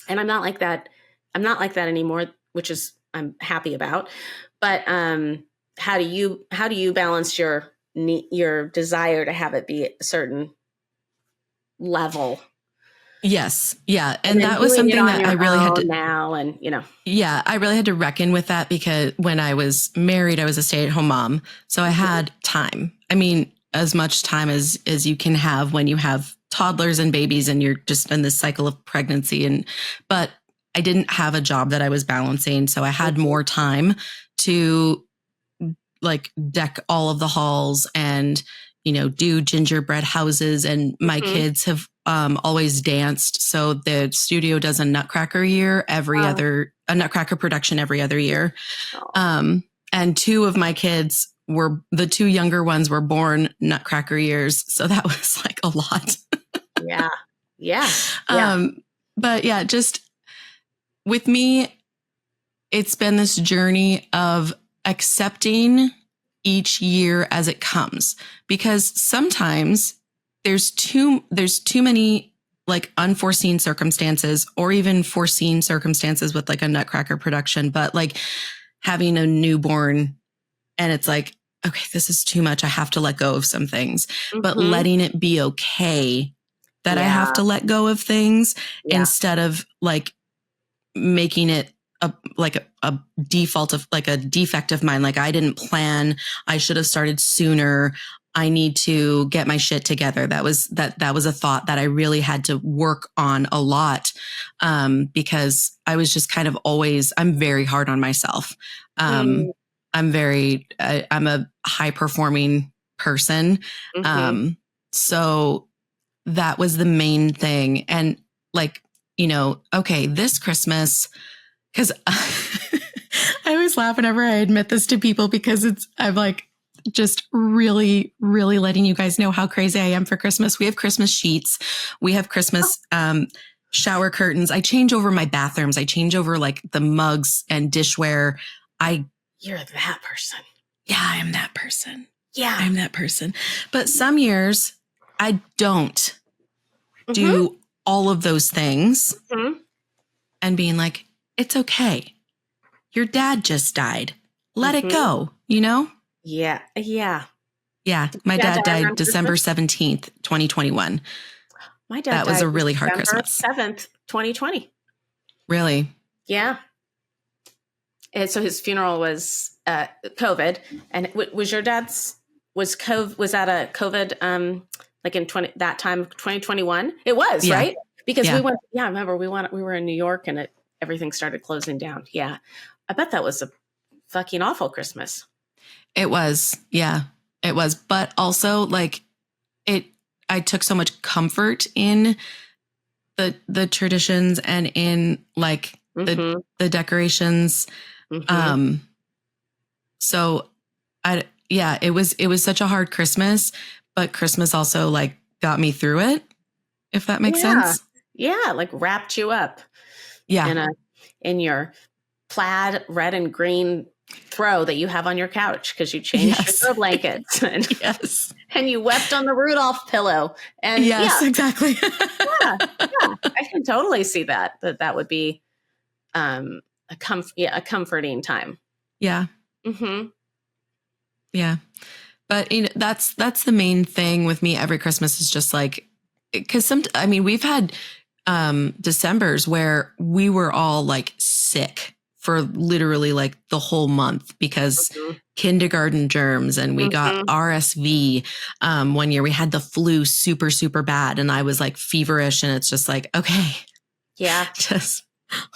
And I'm not like that. I'm not like that anymore, which is, I'm happy about. But, how do you balance your desire to have it be a certain level? Yes. Yeah. And that was something that I really had to now. And, yeah, I really had to reckon with that, because when I was married, I was a stay-at-home mom. So I had time. I mean, as much time as you can have when you have toddlers and babies and you're just in this cycle of pregnancy. But I didn't have a job that I was balancing. So I had more time to like deck all of the halls and, do gingerbread houses. And my kids have always danced. So the studio does a Nutcracker Nutcracker production every other year. And two of my kids the two younger ones were born Nutcracker years. So that was like a lot. Yeah. Yeah. But yeah, just with me, it's been this journey of accepting each year as it comes, because sometimes there's too many like unforeseen circumstances, or even foreseen circumstances with like a Nutcracker production, but like having a newborn, and it's like, okay, this is too much. I have to let go of some things, but letting it be okay that I have to let go of things instead of like making it a default of like a defect of mine. Like I didn't plan. I should have started sooner. I need to get my shit together. That was a thought that I really had to work on a lot. Because I was just kind of I'm very hard on myself. I'm I'm a high performing person. Mhm. So that was the main thing. And like, okay, this Christmas, because I always laugh whenever I admit this to people because I'm like, just really, really letting you guys know how crazy I am for Christmas. We have Christmas sheets. We have Christmas shower curtains. I change over my bathrooms. I change over like the mugs and dishware. You're that person. Yeah, I am that person. Yeah. I'm that person. But some years I don't do all of those things and being like, it's okay. Your dad just died. Let it go, Yeah. Yeah. Yeah. My dad died December 17th, 2021. My dad That was died a really hard December Christmas. 7th, 2020. Really? Yeah. And so his funeral was COVID. And was your dad's, was that a COVID, like in that time of 2021? It was, Yeah. right? Because Yeah. I remember we were in New York and everything started closing down. Yeah. I bet that was a fucking awful Christmas. It was. Yeah, it was. But also like I took so much comfort in the traditions and in like the decorations. So it was such a hard Christmas, but Christmas also like got me through it, if that makes sense. Yeah. Like wrapped you up. Yeah. In your plaid red and green throw that you have on your couch because you changed your throw blankets and you wept on the Rudolph pillow. And exactly. I can totally see that would be a comforting time. Yeah. Yeah. But that's the main thing with me every Christmas is just like, because we've had Decembers where we were all like sick for literally like the whole month because kindergarten germs, and we got RSV. One year we had the flu super, super bad, and I was like feverish, and it's just like, okay, just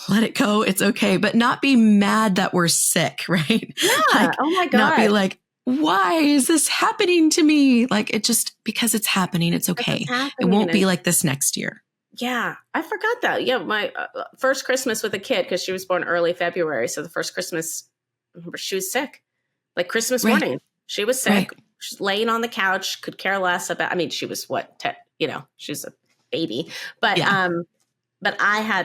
let it go. It's okay. But not be mad that we're sick, right? Yeah. Like, oh my God. Not be like, why is this happening to me? Like, it just, because it's happening, it's okay. It won't be like this next year. Yeah, I forgot that. Yeah, my first Christmas with a kid, because she was born early February. So the first Christmas, I remember she was sick. Like Christmas morning, she was sick. Right. She's laying on the couch, could care less about, she was she's a baby. But but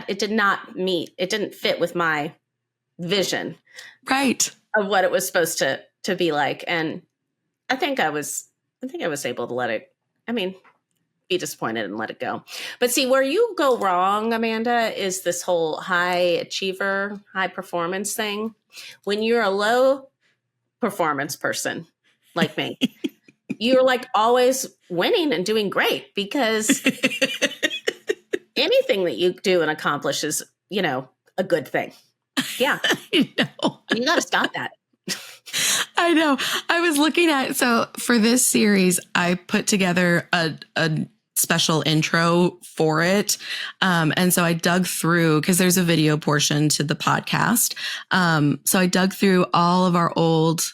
it didn't fit with my vision. Right. Of what it was supposed to be like. And I think I was able to let it, be disappointed and let it go. But see, where you go wrong, Amanda, is this whole high achiever, high performance thing. When you're a low performance person like me, you're like always winning and doing great because anything that you do and accomplish is, a good thing. Yeah. I know. You got to stop that. I know. I was looking at, so for this series, I put together a special intro for it. And so I dug through, because there's a video portion to the podcast. So I dug through all of our old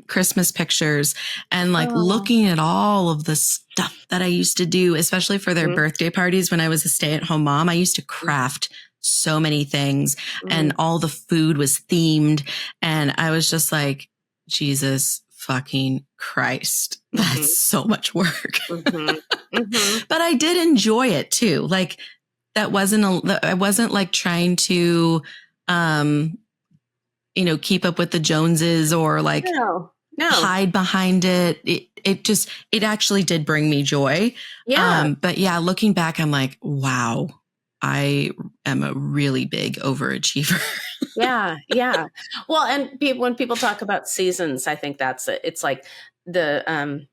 Christmas pictures and like looking at all of the stuff that I used to do, especially for their birthday parties when I was a stay-at-home mom. I used to craft so many things and all the food was themed. And I was just like, Jesus fucking Christ, that's so much work. But I did enjoy it too. Like I wasn't like trying to, keep up with the Joneses or like hide behind it. It actually did bring me joy. Yeah. But yeah, looking back, I'm like, wow, I am a really big overachiever. Yeah. Well, and when people talk about seasons, I think that's it. It's like the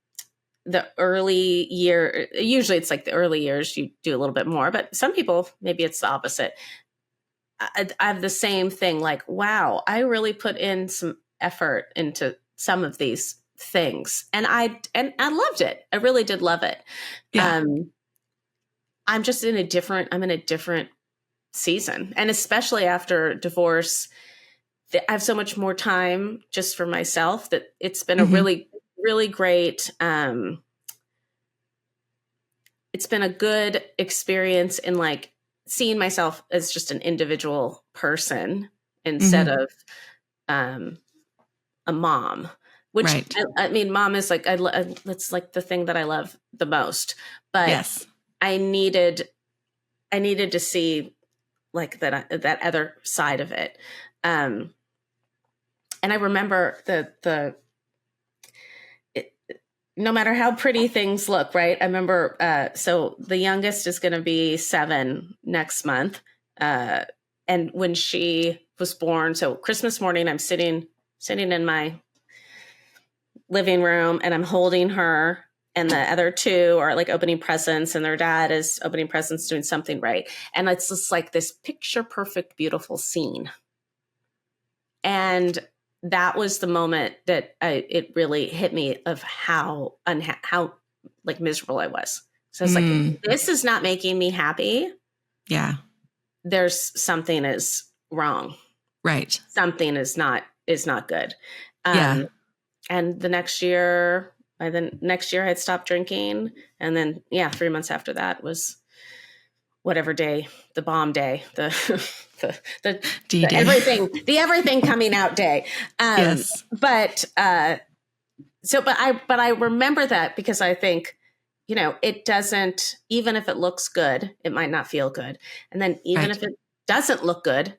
early year, usually it's like the early years you do a little bit more, but some people, maybe it's the opposite. I have the same thing. Like, wow, I really put in some effort into some of these things, and I loved it. I really did love it. Yeah. I'm just in a different season, and especially after divorce, I have so much more time just for myself that it's been a really, really great, it's been a good experience in like seeing myself as just an individual person instead of a mom, which Right. I mean, mom is like, that's like the thing that I love the most, but Yes. I needed to see like that other side of it. And I remember no matter how pretty things look, right? I remember, so the youngest is going to be 7 next month. And when she was born, so Christmas morning, I'm sitting in my living room and I'm holding her, and the other two are like opening presents, and their dad is opening presents, doing something right. And it's just like this picture perfect, beautiful scene. And that was the moment that it really hit me of how like miserable I was. So it's like, this is not making me happy. Yeah. There's something is wrong. Right. Something is not good. Yeah. And the next year I'd stopped drinking. And then, 3 months after that was whatever day, the bomb day, the D-Day. the everything coming out day. Yes. But I remember that because I think, it doesn't, even if it looks good, it might not feel good. And then even if it doesn't look good,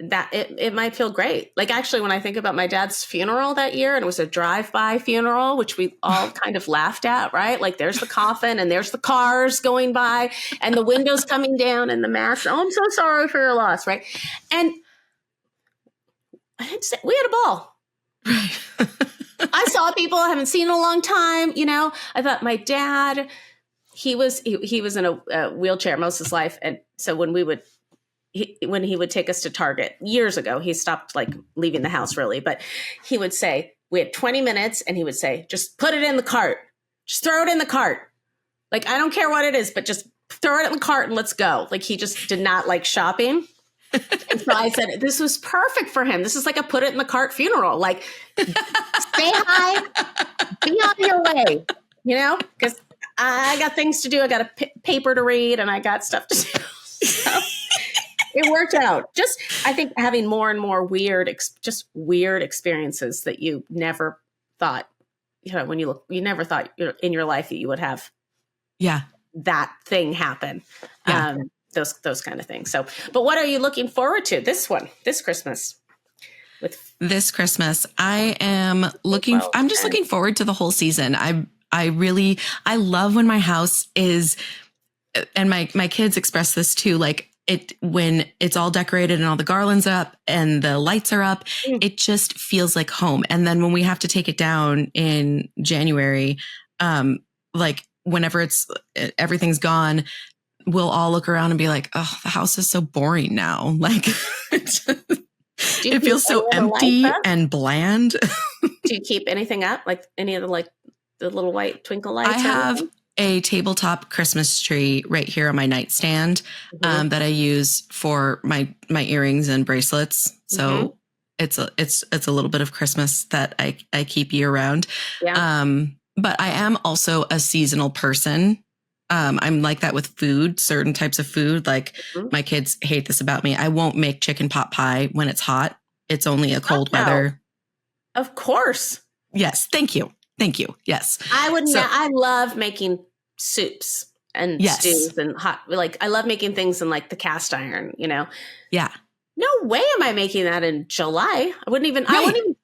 that it might feel great. Like actually, when I think about my dad's funeral that year, and it was a drive-by funeral, which we all kind of laughed at, right? Like there's the coffin and there's the cars going by and the windows coming down and the mass. Oh, I'm so sorry for your loss, right? And we had a ball. Right. I saw people I haven't seen in a long time. I thought my dad, he was in a wheelchair most of his life, and so when he would take us to Target years ago, he stopped like leaving the house really, but he would say, we had 20 minutes and he would say, just put it in the cart. Just throw it in the cart. Like, I don't care what it is, but just throw it in the cart and let's go. Like he just did not like shopping. And so I said, this was perfect for him. This is like a put it in the cart funeral. Like stay high, be on your way, because I got things to do. I got a paper to read and I got stuff to do. So, it worked out. Just, I think having more and more weird experiences that you never thought, when you never thought in your life that you would have that thing happen. Yeah. Those kind of things. So, but what are you looking forward to this Christmas? This Christmas, I'm just looking forward to the whole season. I love when my house is, and my kids express this too, like when it's all decorated and all the garlands are up and the lights are up, it just feels like home. And then when we have to take it down in January, like whenever everything's gone, we'll all look around and be like, oh, the house is so boring now. Like it feels so empty and bland. Do you keep anything up? Like any of the little white twinkle lights? I have a tabletop Christmas tree right here on my nightstand that I use for my earrings and bracelets. So it's a little bit of Christmas that I keep year round. Yeah. But I am also a seasonal person. I'm like that with food, certain types of food. Like my kids hate this about me. I won't make chicken pot pie when it's hot. It's only a cold weather. Of course. Yes. Thank you. Yes. I love making soups and stews and hot. Like I love making things in like the cast iron, Yeah. No way am I making that in July. I wouldn't even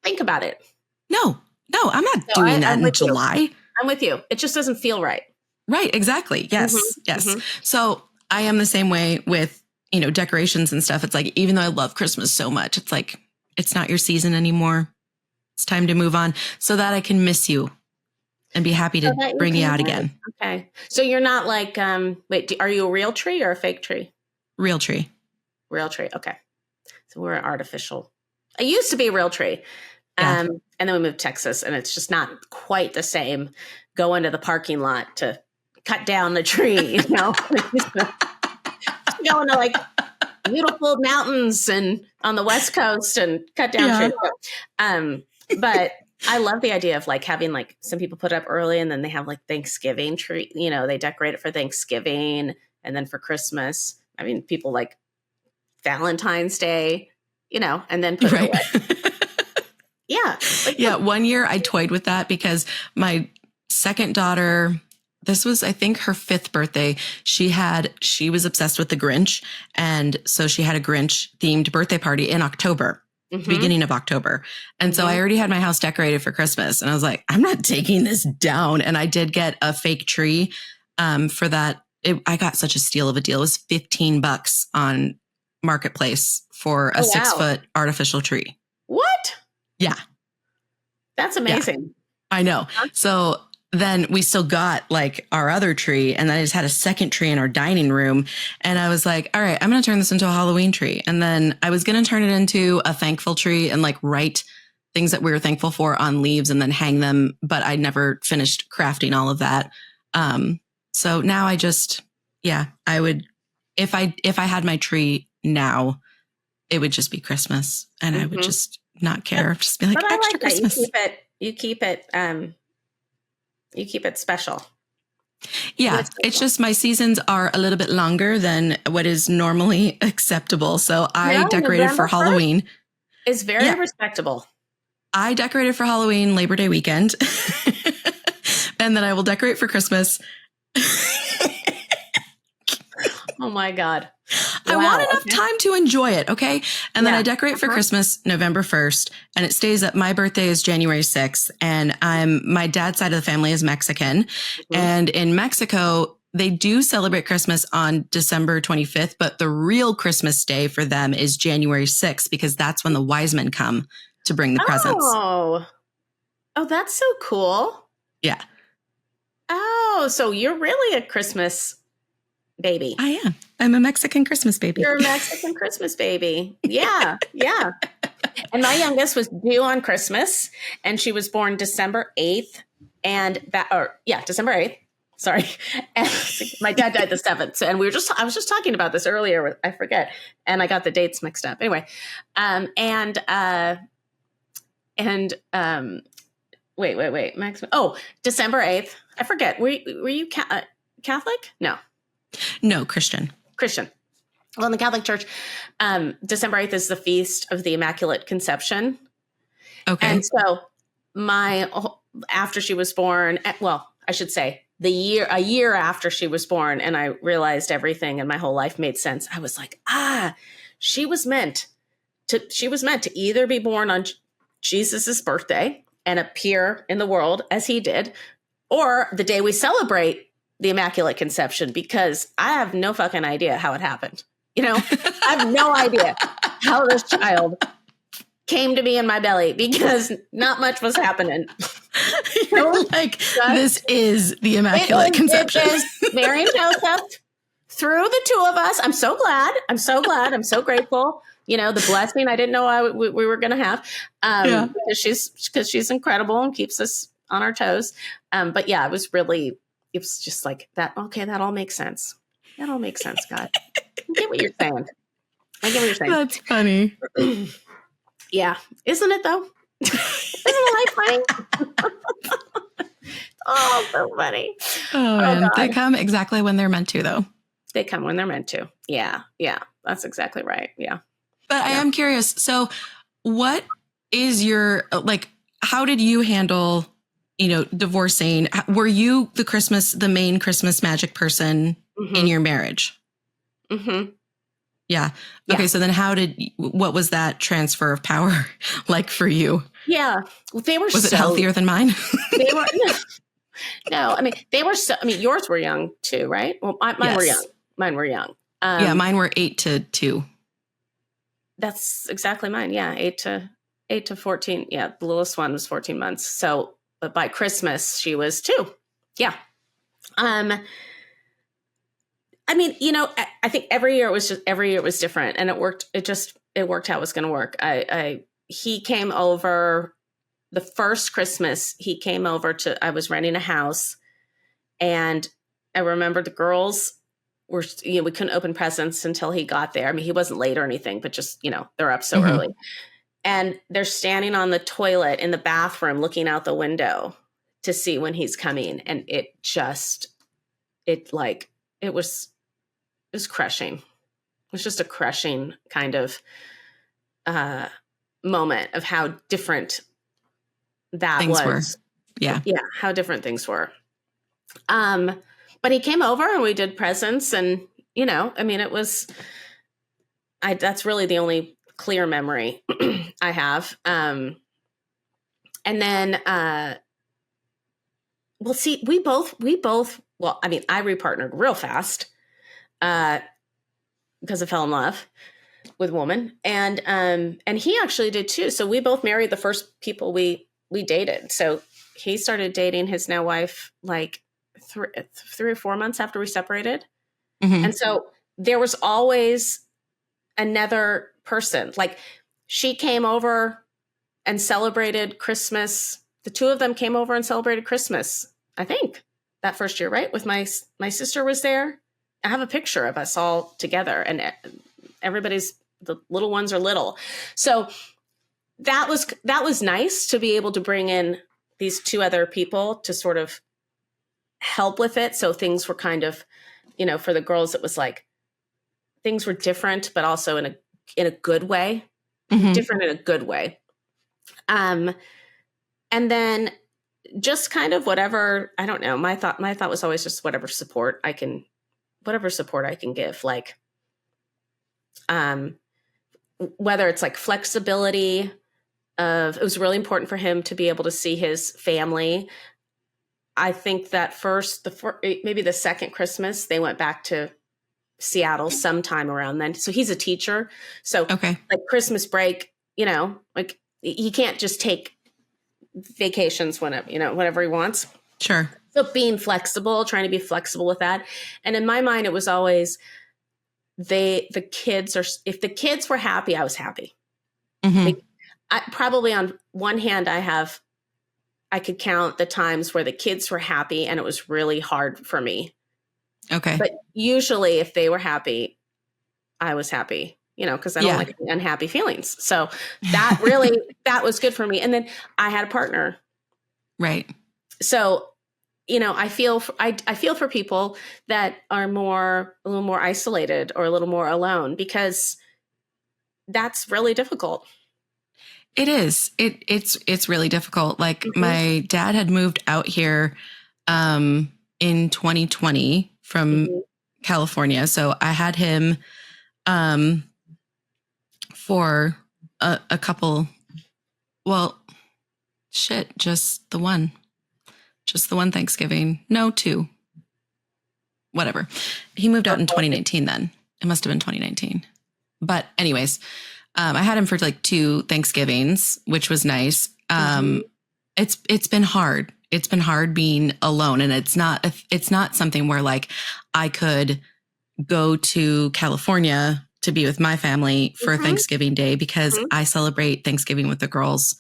think about it. No, I'm not doing that in July. I'm with you. It just doesn't feel right. Right. Exactly. Yes. Yes. So I am the same way with, decorations and stuff. It's like, even though I love Christmas so much, it's like, it's not your season anymore. It's time to move on so that I can miss you and be happy to bring you out again. Okay. So you're not like, are you a real tree or a fake tree? Real tree. Real tree. Okay. So we're an artificial. I used to be a real tree. And then we moved to Texas and it's just not quite the same. Go into the parking lot to cut down the tree, Going to like beautiful mountains and on the West Coast and cut down trees. But I love the idea of like having like some people put up early and then they have like Thanksgiving tree, you know, they decorate it for Thanksgiving and then for Christmas. I mean, people like Valentine's Day, you know, and then put it away. Yeah. Like, yeah. One year I toyed with that because my second daughter, this was, I think, her 5th birthday. She was obsessed with the Grinch. And so she had a Grinch themed birthday party in October, beginning of October. And so I already had my house decorated for Christmas. And I was like, I'm not taking this down. And I did get a fake tree for that. I got such a steal of a deal. It was $15 on Marketplace for a 6-foot artificial tree. What? Yeah. That's amazing. Yeah, I know. So then we still got like our other tree, and then I just had a second tree in our dining room. And I was like, all right, I'm going to turn this into a Halloween tree. And then I was going to turn it into a thankful tree and like write things that we were thankful for on leaves and then hang them. But I never finished crafting all of that. So now I just, I would, if I had my tree now, it would just be Christmas, and I would just not care. Just be like, but extra Christmas. You keep it special. Yeah. It's just my seasons are a little bit longer than what is normally acceptable. So I decorated for Halloween. It's very respectable. I decorated for Halloween, Labor Day weekend. And then I will decorate for Christmas. Oh my God. I want enough time to enjoy it. Okay. And then I decorate for Christmas, November 1st, and it stays up. My birthday is January 6th, and my dad's side of the family is Mexican. And in Mexico, they do celebrate Christmas on December 25th, but the real Christmas day for them is January 6th, because that's when the wise men come to bring the presents. Oh, that's so cool. Yeah. Oh, so you're really a Christmas baby. I am. I'm a Mexican Christmas baby. You're a Mexican Christmas baby. Yeah. Yeah. And my youngest was due on Christmas, and she was born December 8th. December 8th. Sorry. And my dad died the 7th. And I was just talking about this earlier. I forget. And I got the dates mixed up. Anyway. Wait. December 8th. I forget. Were you Catholic? No, Christian. Well, in the Catholic Church, December 8th is the feast of the Immaculate Conception. Okay. And so after she was born, I should say a year after she was born, and I realized everything and my whole life made sense. I was like, she was meant to either be born on Jesus's birthday and appear in the world as he did, or the day we celebrate the Immaculate Conception, because I have no fucking idea how it happened. You know, I have no idea how this child came to be in my belly, because not much was happening. You're like, this is the Immaculate Conception. It is Mary and Joseph through the two of us. I'm so glad. I'm so grateful. You know, the blessing I didn't know we were going to have, because she's incredible and keeps us on our toes. But yeah, it was just like that. Okay, that all makes sense. That all makes sense, God. I get what you're saying. That's funny. Yeah. Isn't it though? Isn't it funny? Oh, so funny. Oh, man. God. They come exactly when they're meant to, though. They come when they're meant to. Yeah. Yeah. That's exactly right. Yeah. But I am curious. So what is how did you handle, divorcing? Were you the main Christmas magic person in your marriage? Mm-hmm. Yeah. Okay. So then what was that transfer of power like for you? Yeah. Was it healthier than mine? They were, no, I mean, yours were young too, right? Well, mine were young. Mine were young. Mine were 8 to 2. That's exactly mine. Yeah. 8 to 14. Yeah. The littlest one was 14 months. So, but by Christmas she was 2. Yeah. I mean, I think every year was different, and it worked. It worked how it was going to work. He came over the first Christmas. He came over I was renting a house, and I remember the girls we couldn't open presents until he got there. I mean, he wasn't late or anything, but just, they're up so early. And they're standing on the toilet in the bathroom looking out the window to see when he's coming. And it was crushing. It was just a crushing kind of moment of how different that things was. Were. Yeah. Yeah. How different things were. But he came over and we did presents and, I mean, that's really the only clear memory I have. And then, we both, well, I mean, I repartnered real fast, because I fell in love with a woman and he actually did too. So we both married the first people we dated. So he started dating his now wife, like 3 or 4 months after we separated. Mm-hmm. And so there was always another person. Like she came over and celebrated Christmas. The two of them came over and celebrated Christmas, I think, that first year, right? With my sister was there. I have a picture of us all together and the little ones are little. So that was nice to be able to bring in these two other people to sort of help with it. So things were kind of, for the girls, it was like things were different, but also in a good way, different in a good way. And then just kind of whatever, I don't know. My thought was always just whatever support I can give, like, whether it's like flexibility it was really important for him to be able to see his family. I think that maybe the second Christmas, they went back to Seattle sometime around then. So he's a teacher. So like Christmas break, like he can't just take vacations whenever he wants. Sure. So being flexible, trying to be flexible with that. And in my mind, it was always if the kids were happy, I was happy. Mm-hmm. Probably on one hand, I could count the times where the kids were happy and it was really hard for me. Okay. But usually if they were happy, I was happy, because I don't like unhappy feelings. So that that was good for me. And then I had a partner. Right. So, I feel for people that are a little more isolated or a little more alone, because that's really difficult. It is. It's really difficult. Like my dad had moved out here in 2020 from California. So I had him for a couple, just the one Thanksgiving. No, 2. Whatever. He moved out in 2019 then. It must have been 2019. But anyways, I had him for like 2 Thanksgivings, which was nice. It's been hard. It's been hard being alone. And it's not something where like I could go to California to be with my family for Thanksgiving Day, because I celebrate Thanksgiving with the girls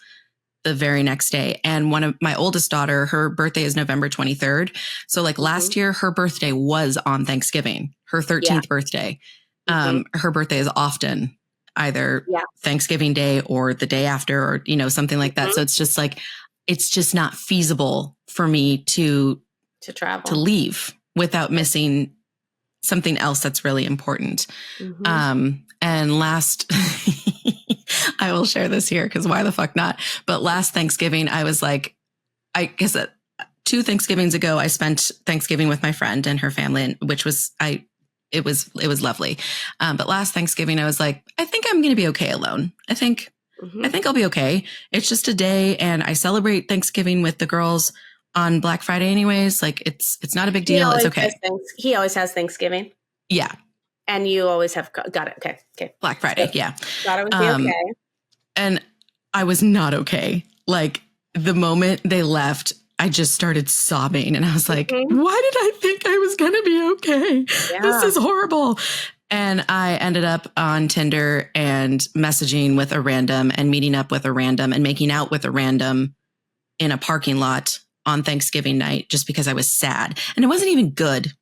the very next day. And one of my oldest daughter, her birthday is November 23rd. So like last year, her birthday was on Thanksgiving, her 13th birthday. Her birthday is often either Thanksgiving Day or the day after, or, something like that. So it's just like, it's just not feasible for me to travel, to leave without missing something else that's really important. And last, I will share this here because why the fuck not? But last Thanksgiving, I was like, I guess that 2 Thanksgivings ago, I spent Thanksgiving with my friend and her family, which was, it was lovely. But last Thanksgiving, I was like, I think I'm going to be okay alone. I think I'll be okay. It's just a day. And I celebrate Thanksgiving with the girls on Black Friday anyways. Like it's not a big deal. It's okay. He always has Thanksgiving. Yeah. And you always have got it. Okay. Black Friday. Yeah. Thought it would be okay. And I was not okay. Like the moment they left, I just started sobbing and I was like, why did I think I was going to be okay? Yeah. This is horrible. And I ended up on Tinder and messaging with a random and meeting up with a random and making out with a random in a parking lot on Thanksgiving night, just because I was sad. And it wasn't even good,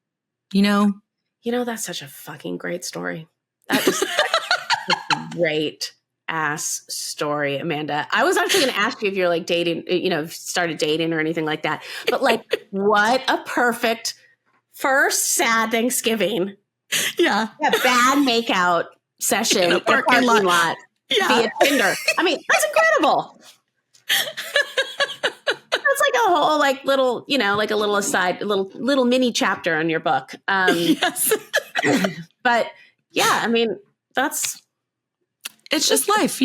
That's such a fucking great story. That is a great ass story, Amanda. I was actually going to ask you if you're like dating, started dating or anything like that. But like, what a perfect first sad Thanksgiving. Yeah. A bad makeout session in a parking lot via Tinder. I mean, that's incredible. That's like a whole like little, like a little aside, a little mini chapter on your book. Yes. But yeah, I mean, it's just life,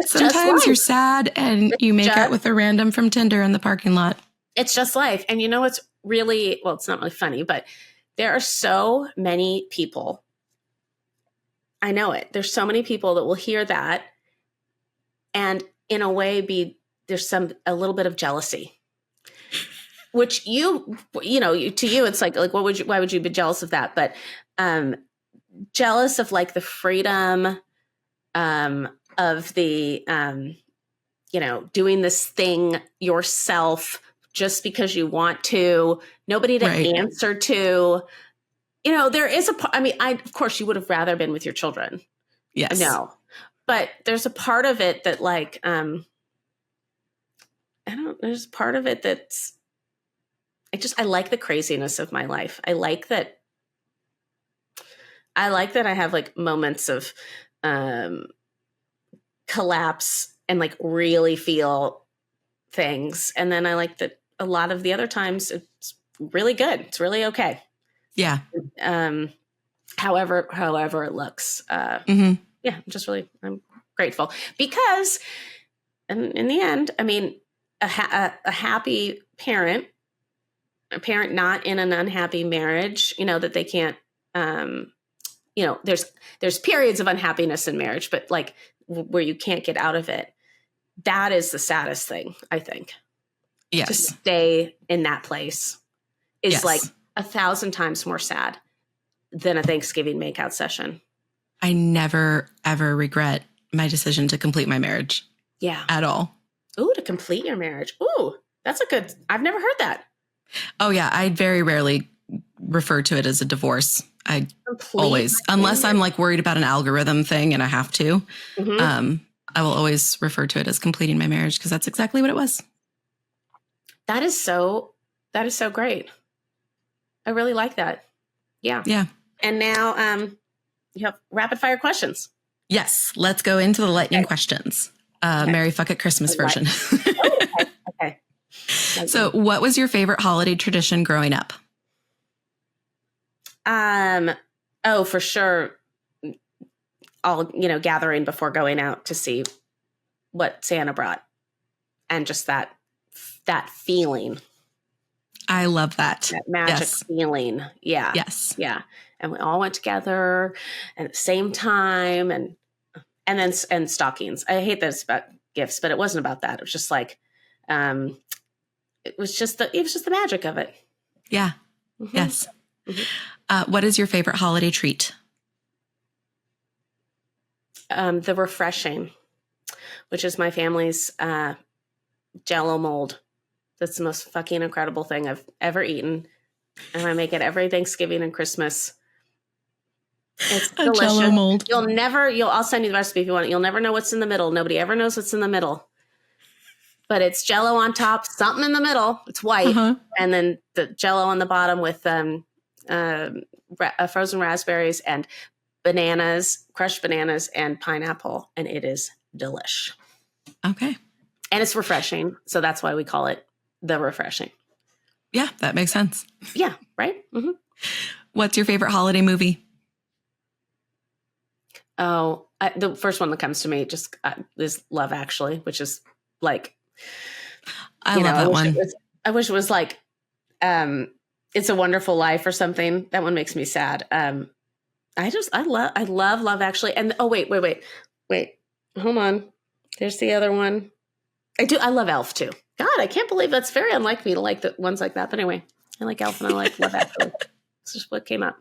Sometimes you're sad and you make out with a random from Tinder in the parking lot. It's just life. And it's really, well, it's not really funny, but there are so many people. I know it. There's so many people that will hear that and in a way there's a little bit of jealousy, which to you, it's like, why would you be jealous of that? But, jealous of like the freedom, of the, doing this thing yourself just because you want to, nobody to answer to, there is of course you would have rather been with your children. Yes. No, but there's a part of it that like, there's part of it that's, I like the craziness of my life. I like that I have like moments of, collapse and like really feel things. And then I like that a lot of the other times it's really good. It's really okay. Yeah. However it looks, yeah, I'm grateful because in the end, I mean, a happy parent, a parent not in an unhappy marriage, that they can't, there's periods of unhappiness in marriage, but like where you can't get out of it. That is the saddest thing, I think. Yes. To stay in that place is like 1,000 times more sad than a Thanksgiving makeout session. I never, ever regret my decision to complete my marriage. Yeah. At all. Ooh, to complete your marriage. Ooh, I've never heard that. Oh yeah. I very rarely refer to it as a divorce. I always, unless I'm like worried about an algorithm thing and I have to, I will always refer to it as completing my marriage because that's exactly what it was. That is so great. I really like that. Yeah. Yeah. And now you have rapid fire questions. Yes. Let's go into the lightning questions. Merry Fuck It Christmas version. Okay. So what was your favorite holiday tradition growing up? Oh, for sure. All, gathering before going out to see what Santa brought and just that feeling. I love that. That magic feeling. Yeah. Yes. Yeah. And we all went together at the same time and stockings. I hate that it's about gifts, but it wasn't about that. It was just like, it was just the magic of it. Yeah. Mm-hmm. Yes. Mm-hmm. What is your favorite holiday treat? The refreshing, which is my family's Jell-O mold. That's the most fucking incredible thing I've ever eaten. And I make it every Thanksgiving and Christmas. It's a delicious. Jell-O mold. I'll send you the recipe if you want it. You'll never know what's in the middle. Nobody ever knows what's in the middle. But it's Jell-O on top, something in the middle. It's white. And then the Jell-O on the bottom with frozen raspberries and bananas, crushed bananas and pineapple. And it is delish. Okay. And it's refreshing. So that's why we call it the refreshing. Yeah, that makes sense. Yeah, right? Mm-hmm. What's your favorite holiday movie? Oh, the first one that comes to me just is Love Actually, which is like, I love that one. I wish it was like, It's a Wonderful Life or something. That one makes me sad. I love Love Actually. And wait, hold on. There's the other one. I love Elf too. God, I can't believe that's very unlike me to like the ones like that. But anyway, I like Elf and I like Love Actually. It's just what came up.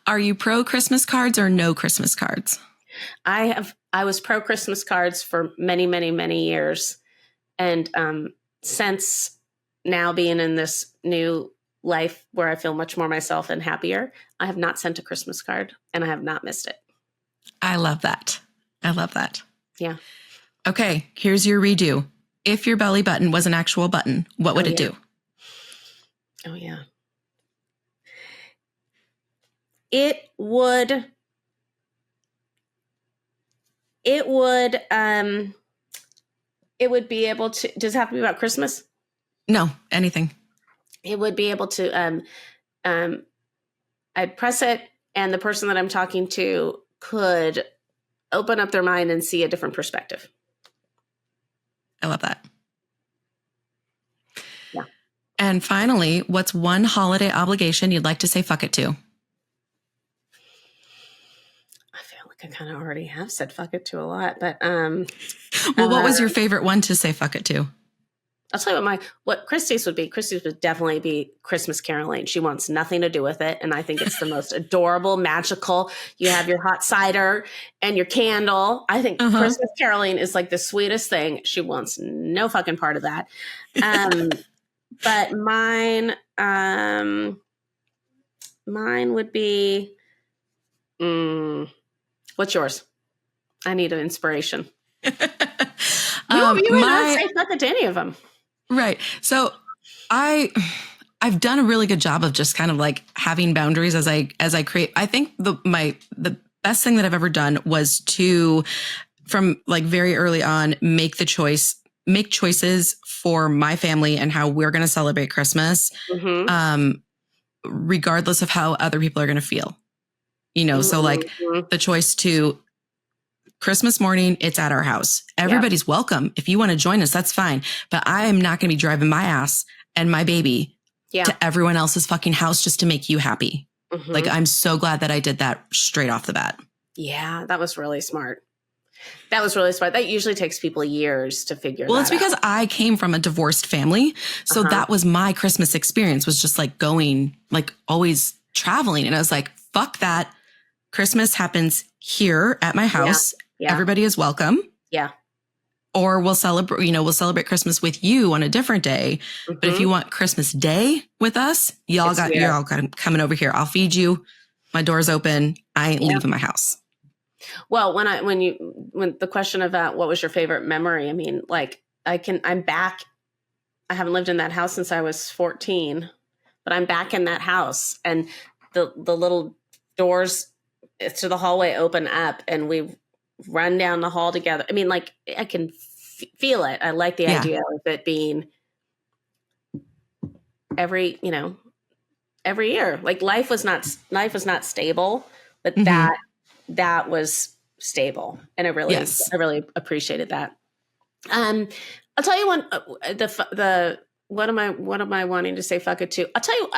Are you pro Christmas cards or no Christmas cards? I was pro Christmas cards for many, many, many years. And since now being in this new life where I feel much more myself and happier, I have not sent a Christmas card and I have not missed it. I love that. I love that. Yeah. Okay, here's your redo. If your belly button was an actual button, what would it do? Oh, yeah. It would be able to, does it have to be about Christmas? No, anything. It would be able to, I'd press it and the person that I'm talking to could open up their mind and see a different perspective. I love that. Yeah. And finally, what's one holiday obligation you'd like to say fuck it to? I feel like I kind of already have said fuck it to a lot, but well, what was your favorite one to say fuck it to? I'll tell you what Christy's would be. Christy's would definitely be Christmas caroling. She wants nothing to do with it. And I think it's the most adorable, magical. You have your hot cider and your candle. I think Christmas caroling is like the sweetest thing. She wants no fucking part of that. But mine would be, what's yours? I need an inspiration. You would not say fuck it to any of them. Right. So I've done a really good job of just kind of like having boundaries as I create. I think the best thing that I've ever done was to, from like very early on, make choices for my family and how we're going to celebrate Christmas, regardless of how other people are going to feel. So like the choice to Christmas morning, it's at our house. Everybody's welcome. If you want to join us, that's fine. But I am not going to be driving my ass and my baby to everyone else's fucking house just to make you happy. Like, I'm so glad that I did that straight off the bat. Yeah, that was really smart. That usually takes people years to figure that out. Well, it's because I came from a divorced family. So that was my Christmas experience, was just like going, like always traveling. And I was like, fuck that. Christmas happens here at my house. Yeah. Everybody is welcome. Yeah. Or we'll celebrate Christmas with you on a different day. But if you want Christmas Day with us, you're all coming over here. I'll feed you. My door's open. I ain't leaving my house. Well, when the question about what was your favorite memory, I mean, like I'm back. I haven't lived in that house since I was 14, but I'm back in that house and the little doors to the hallway open up and we run down the hall together. I mean, like I can feel it. I like the idea of it being every year. Like life was not stable, but that was stable. And I really appreciated that. I'll tell you one, what am I wanting to say fuck it to? I'll tell you,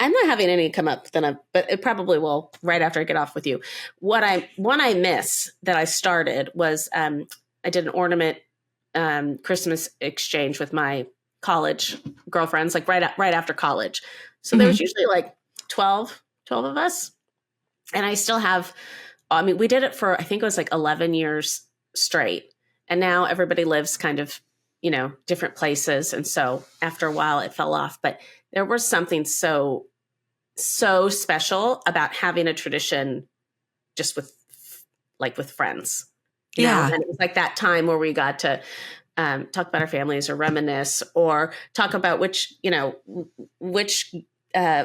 I'm not having any come up but it probably will right after I get off with you. One I miss that I started was I did an ornament Christmas exchange with my college girlfriends, like right after college. So there was usually like 12 of us. And I still have, we did it for, I think it was like 11 years straight. And now everybody lives kind of, different places. And so after a while it fell off, but there was something so special about having a tradition just with friends. You know? And it was like that time where we got to talk about our families or reminisce or talk about which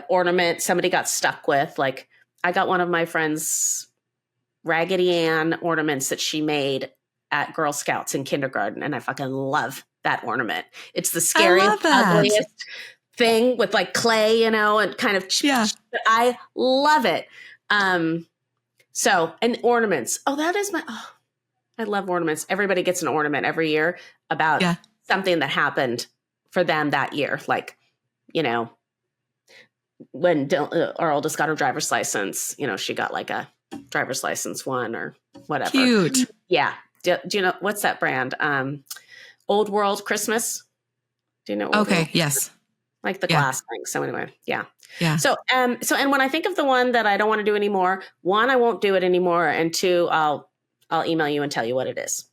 ornament somebody got stuck with. Like I got one of my friend's Raggedy Ann ornaments that she made at Girl Scouts in kindergarten. And I fucking love that ornament. It's the scariest, ugliest thing with like clay, and kind of, but I love it. And ornaments. I love ornaments. Everybody gets an ornament every year about something that happened for them that year. Like, when our oldest got her driver's license, she got like a driver's license one or whatever. Cute. Yeah. Do you know, what's that brand? Old World Christmas. Do you know? Okay. Yes. Like the glass thing. So anyway, yeah. Yeah. So and when I think of the one that I don't want to do anymore, one, I won't do it anymore. And two, I'll email you and tell you what it is.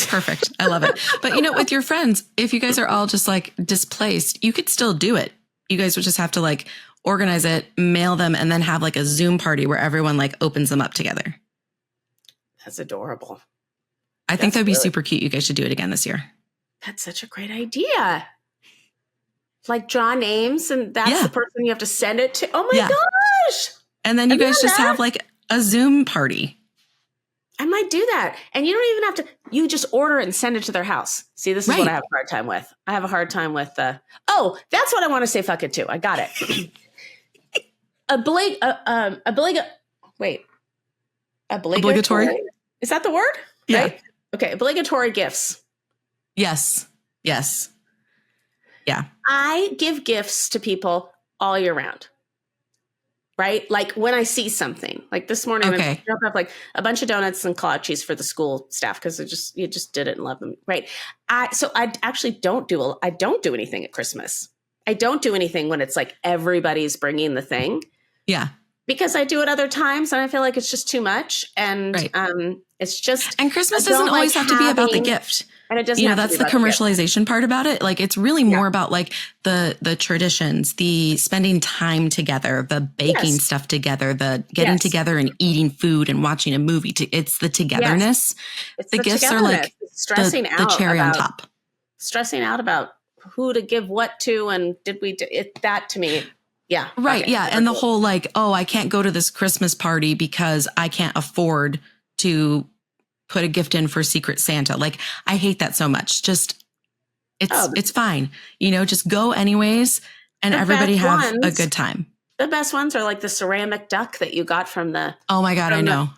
Perfect. I love it. But with your friends, if you guys are all just like displaced, you could still do it. you guys would just have to like organize it, mail them, and then have like a Zoom party where everyone like opens them up together. That's adorable. I think that'd be really super cute. You guys should do it again this year. That's such a great idea. Like draw names and that's the person you have to send it to. Oh my gosh. And then you guys just have like a Zoom party. I might do that. And you don't even have to, you just order it and send it to their house. See, this is what I have a hard time with. I have a hard time with that's what I want to say fuck it to. I got it. Obligatory. Is that the word? Yeah. Right? Okay. Obligatory gifts. Yes. Yeah. I give gifts to people all year round. Right? Like when I see something, like this morning, I dropped off like a bunch of donuts and cloud cheese for the school staff because you just did it and love them. Right? So I actually don't do anything at Christmas. I don't do anything when it's like everybody's bringing the thing. Yeah. Because I do it other times and I feel like it's just too much. And it's just. And Christmas doesn't always have to be about the gift. And it doesn't that's the commercialization part about it. Like it's really more about like the traditions, the spending time together, the baking stuff together, the getting together and eating food and watching a movie. It's the togetherness. It's the gifts are like stressing out the cherry on top. Stressing out about who to give what to and did we do it, that to me. Yeah. Right. Okay. Yeah. And the whole like, I can't go to this Christmas party because I can't afford to put a gift in for Secret Santa. Like, I hate that so much. Just, it's fine. Just go anyways and everybody have a good time. The best ones are like the ceramic duck that you got from the oh my God, I know.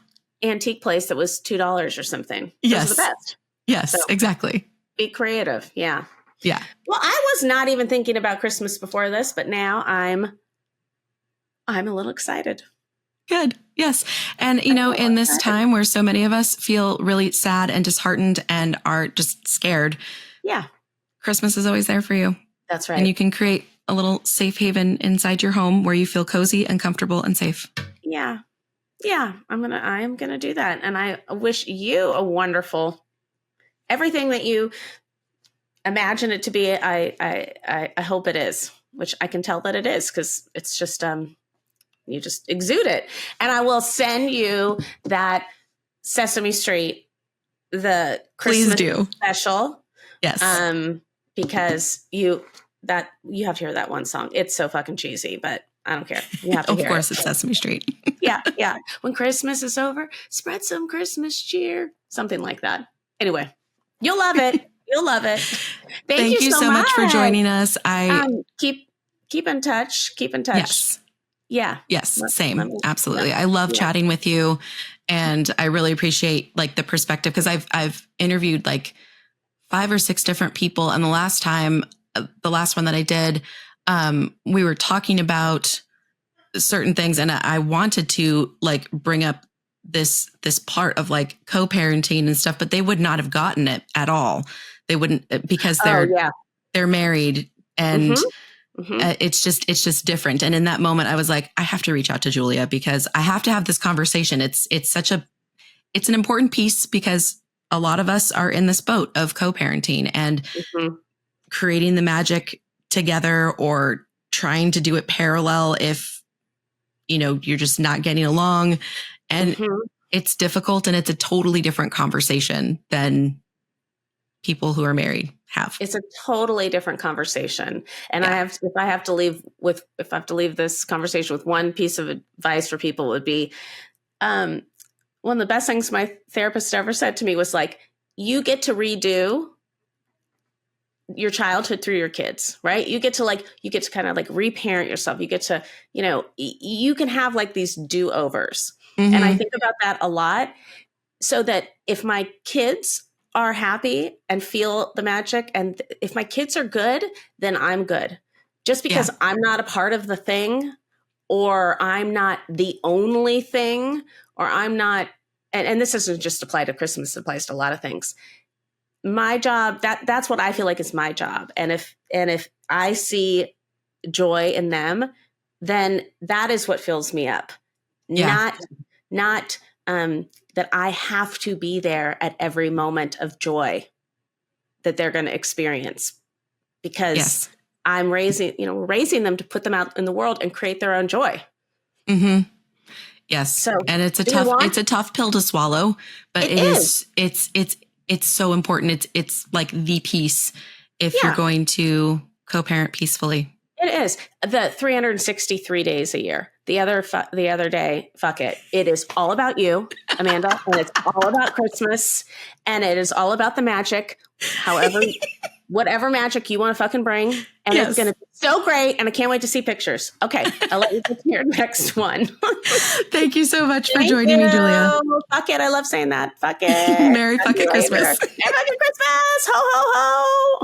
Antique place that was $2 or something. Yes. Those are the best. Yes, so, exactly. Be creative. Yeah. Yeah. Well, I was not even thinking about Christmas before this, but now I'm a little excited. Good. Yes. And, in this time where so many of us feel really sad and disheartened and are just scared. Yeah. Christmas is always there for you. That's right. And you can create a little safe haven inside your home where you feel cozy and comfortable and safe. Yeah. Yeah. I am going to do that. And I wish you a wonderful, everything that you imagine it to be. I hope it is, which I can tell that it is because it's just, you just exude it. And I will send you that Sesame Street, the Christmas special. Yes. Because you have to hear that one song. It's so fucking cheesy, but I don't care. You have to hear it. Of course it's Sesame Street. Yeah. When Christmas is over, spread some Christmas cheer. Something like that. Anyway, you'll love it. You'll love it. Thank you so much for joining us. Keep in touch. Keep in touch. Yes. Yeah. Yes. Same. Absolutely. I love chatting with you. And I really appreciate like the perspective because I've interviewed like 5 or 6 different people. And the last one that I did, we were talking about certain things and I wanted to like bring up this part of like co-parenting and stuff, but they would not have gotten it at all. They wouldn't because they're married and it's just different. And in that moment, I was like, I have to reach out to Julia because I have to have this conversation. It's an important piece because a lot of us are in this boat of co-parenting and creating the magic together or trying to do it parallel if, you're just not getting along. And it's difficult and it's a totally different conversation than people who are married have. It's a totally different conversation. And if I have to leave this conversation with one piece of advice for people would be, one of the best things my therapist ever said to me was like, you get to redo your childhood through your kids, right? You get to kind of like reparent yourself. You get to, you can have like these do-overs. And I think about that a lot so that if my kids are happy and feel the magic and if my kids are good, then I'm good. Just because I'm not a part of the thing or I'm not the only thing or I'm not, and this doesn't just apply to Christmas, it applies to a lot of things. My job, that's what I feel like is my job. And if I see joy in them, then that is what fills me up. Not that I have to be there at every moment of joy that they're going to experience because I'm raising them to put them out in the world and create their own joy. Mm-hmm. Yes. So, and it's a tough pill to swallow, but it's so important. It's like the piece if you're going to co-parent peacefully. It is the 363 days a year. The other day, fuck it. It is all about you, Amanda, and it's all about Christmas, and it is all about the magic. However, whatever magic you want to fucking bring, and it's going to be so great. And I can't wait to see pictures. Okay, I'll let you get to your next one. Thank you so much for joining me, Julia. Fuck it. I love saying that. Fuck it. Merry fucking Christmas. Merry fucking Christmas. Ho ho ho.